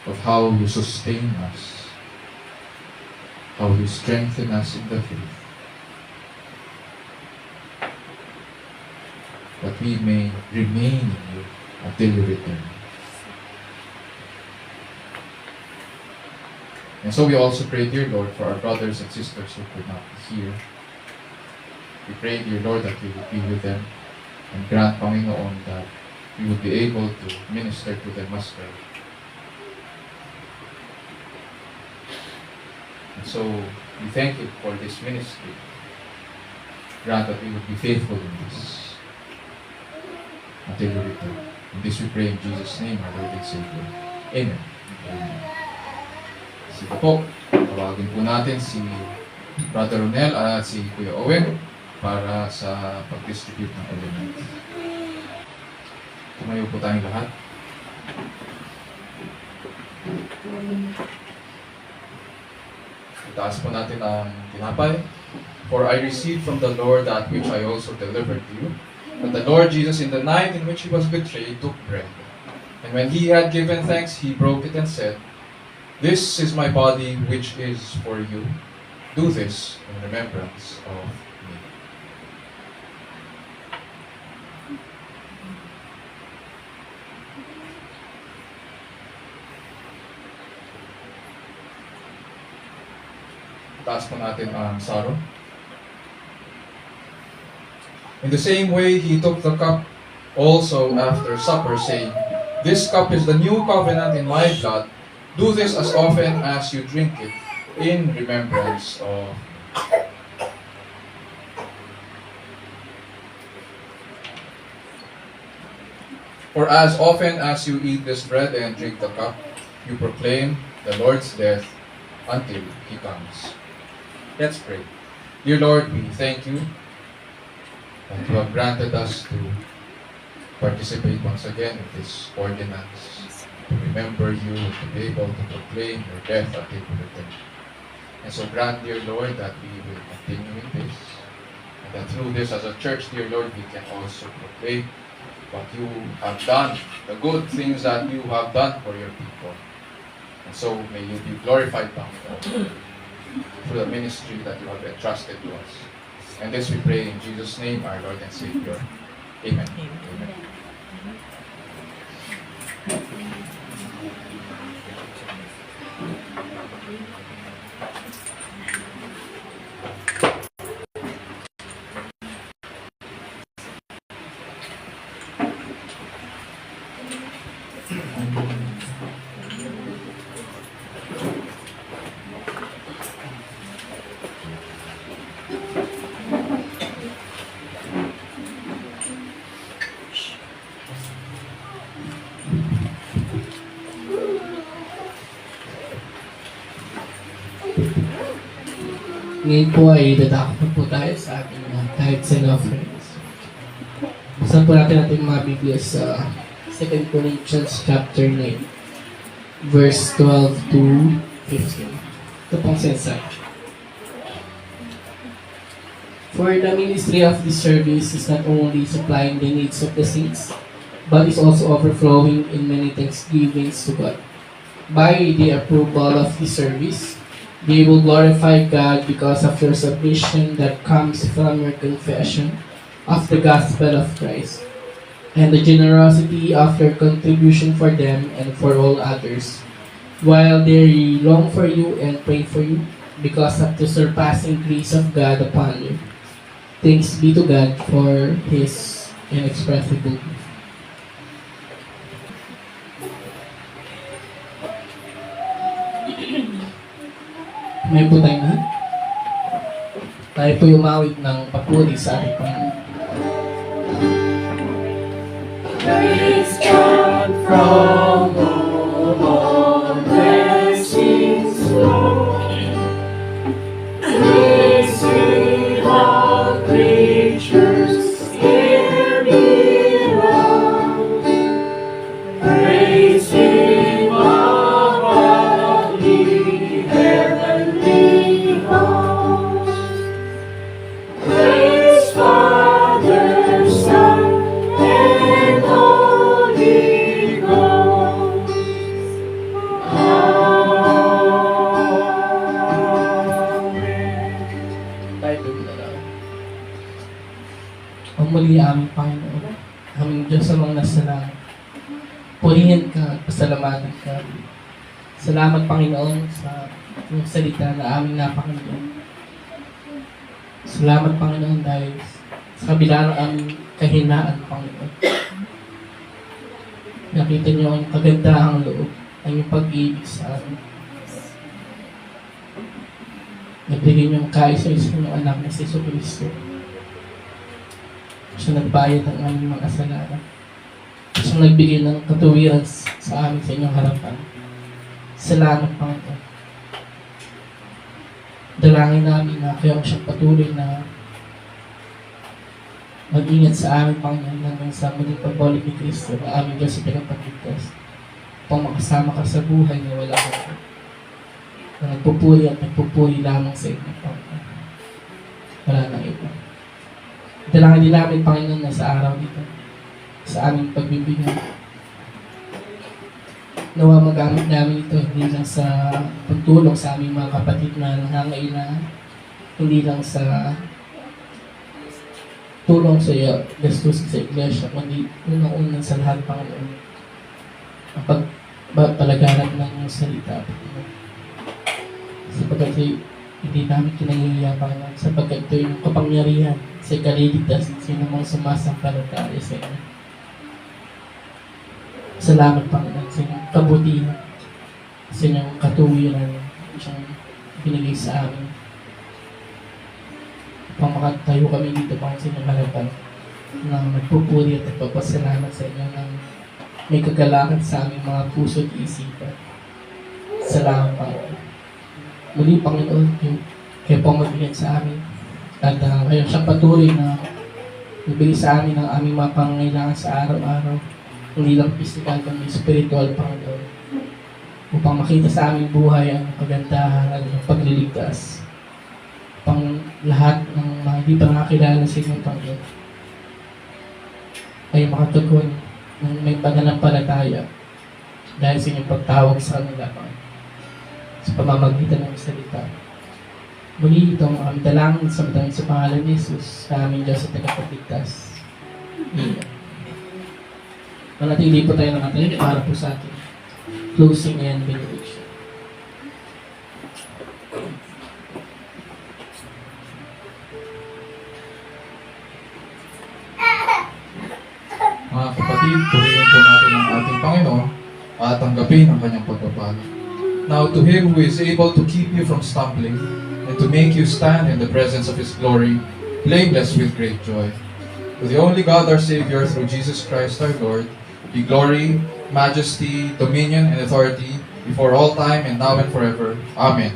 of how you sustain us, how you strengthen us in the faith, that we may remain in you until you return. And so we also pray, dear Lord, for our brothers and sisters who could not be here. We pray, dear Lord, that you would be with them and grant, Panginoon, that we would be able to minister to them as well. And so, we thank you for this ministry. Grant that we would be faithful in this until you return. And this we pray in Jesus' name, our Lord and Savior. Amen. Amen. Sige po, tawagin po natin si Brother Ronel at si Kuya Owen para sa pag-distribute ng element. Tumayo po tayong lahat. Itaas po natin ang tinapay. For I received from the Lord that which I also delivered to you, that the Lord Jesus, in the night in which he was betrayed, took bread. And when he had given thanks, he broke it and said, "This is my body which is for you. Do this in remembrance of me. Taas po natin ang sarong. In the same way, he took the cup also after supper, saying, "This cup is the new covenant in my blood. Do this as often as you drink it in remembrance of me." For as often as you eat this bread and drink the cup, you proclaim the Lord's death until he comes. Let's pray. Dear Lord, we thank you that you have granted us to participate once again in this ordinance, to remember you, to be able to proclaim your death until you return. And so grant, dear Lord, that we will continue in this, and that through this as a church, dear Lord, we can also proclaim what you have done, the good things that you have done for your people. And so may you be glorified, Panginoon, through the ministry that you have entrusted to us. And this we pray in Jesus' name, our Lord and Savior. Amen. Amen. Ngayon po ay dadako po tayo sa ating tithes and offerings. Buksan po natin ating mga Biblia sa 2 Corinthians chapter 9, verse 12 to 15. Ito pong sinasabi. For the ministry of this service is not only supplying the needs of the saints, but is also overflowing in many thanksgivings to God. By the approval of this service, they will glorify God because of your submission that comes from your confession of the gospel of Christ, and the generosity of your contribution for them and for all others, while they long for you and pray for you because of the surpassing grace of God upon you. Thanks be to God for His inexpressible gift. May po tayo na. Tayo po umawit ng papuri sa ating Panginoon. Praise God from whom all blessings flow. Praise Him, all creatures here below. Praise Him, all the heavenly hosts. Praise Father, Son, and Holy Ghost. Amen. Tayo po na. Ang muli aming Panginoon, aming Diyos amang nasa langit. Purihin ka at pasalamatin ka. Salamat Panginoon sa iyong salita na aming napakinggan. Salamat Panginoon dahil sa kabila ng aming kahinaan Panginoon. Nakita niyo ang kagandahang loob ang iyong pag-ibig sa amin. Nagbigay niyo ang kaisa-isa ng anak na si Jesucristo. Siya nagbayad ng aming mga kasalanan. Siya nagbigay ng katuwiran sa amin sa inyong harapan. Salamat Panginoon. Dalangin namin na kayo siyang patuloy na mag-ingat sa amin Panginoon hanggang sa muling pagbalik ni Kristo na aming Diyos sa pinagpagligtas. Upang makasama ka sa buhay na wala ka. Na nagpupuri at nagpupuri lamang sa inyo Panginoon. Wala nang iba. Dalangin din namin Panginoon na sa araw nito, sa aming pagbibigyan, Nawa magamit namin ito hindi lang sa pagtulong sa aming mga kapatid na nangangailangan, hindi lang sa tulong sa iyo, gastos sa iglesia, kundi unang-unang sa lahat, Panginoon. Ang pagpalagaran ng iyong salita, Panginoon. Sapagkat hindi namin kinahihiya, Panginoon, sapagkat ito yung kapangyarihan sa kaliligtas at sinumang sumasampalataya sa inyo. Salamat, Panginoon, sa inyong kabutihan, sa inyong katuwiran, siyang binigay sa amin. Upang makatayo kami dito, Panginoon, sa inyong harapan, na magpupuri at nagpapasalamat sa inyo ng may kagalakan sa aming mga puso at isipan. Salamat, Panginoon. Muli, Panginoon, kayo pong magbigyan sa amin. At kayo siyang patuloy na magbigay sa amin ang aming mga pangangailangan sa araw-araw. Hindi lang physical, kundi spiritual, Panginoon. Upang makita sa aming buhay ang kagandahan at ang pagliligtas. Pang lahat ng mga hindi pa nakakilala sa inyong Panginoon. Ay makatugon ng may pananampalataya dahil sa inyong pagtawag sa kanila, Panginoon. Sa pamamagitan ng salita. Muli itong aming dalangin sa pangalan ni Jesus, sa aming Diyos at tagapagligtas. Amen. Manatili po tayo nakatayo para po sa ating closing and benediction. Mga kapatid, purihin po natin ang ating Panginoon at tanggapin ang kanyang pagpapala. Now to Him who is able to keep you from stumbling and to make you stand in the presence of His glory, blameless with great joy. To the only God our Savior through Jesus Christ our Lord, be glory, majesty, dominion, and authority before all time and now and forever. Amen.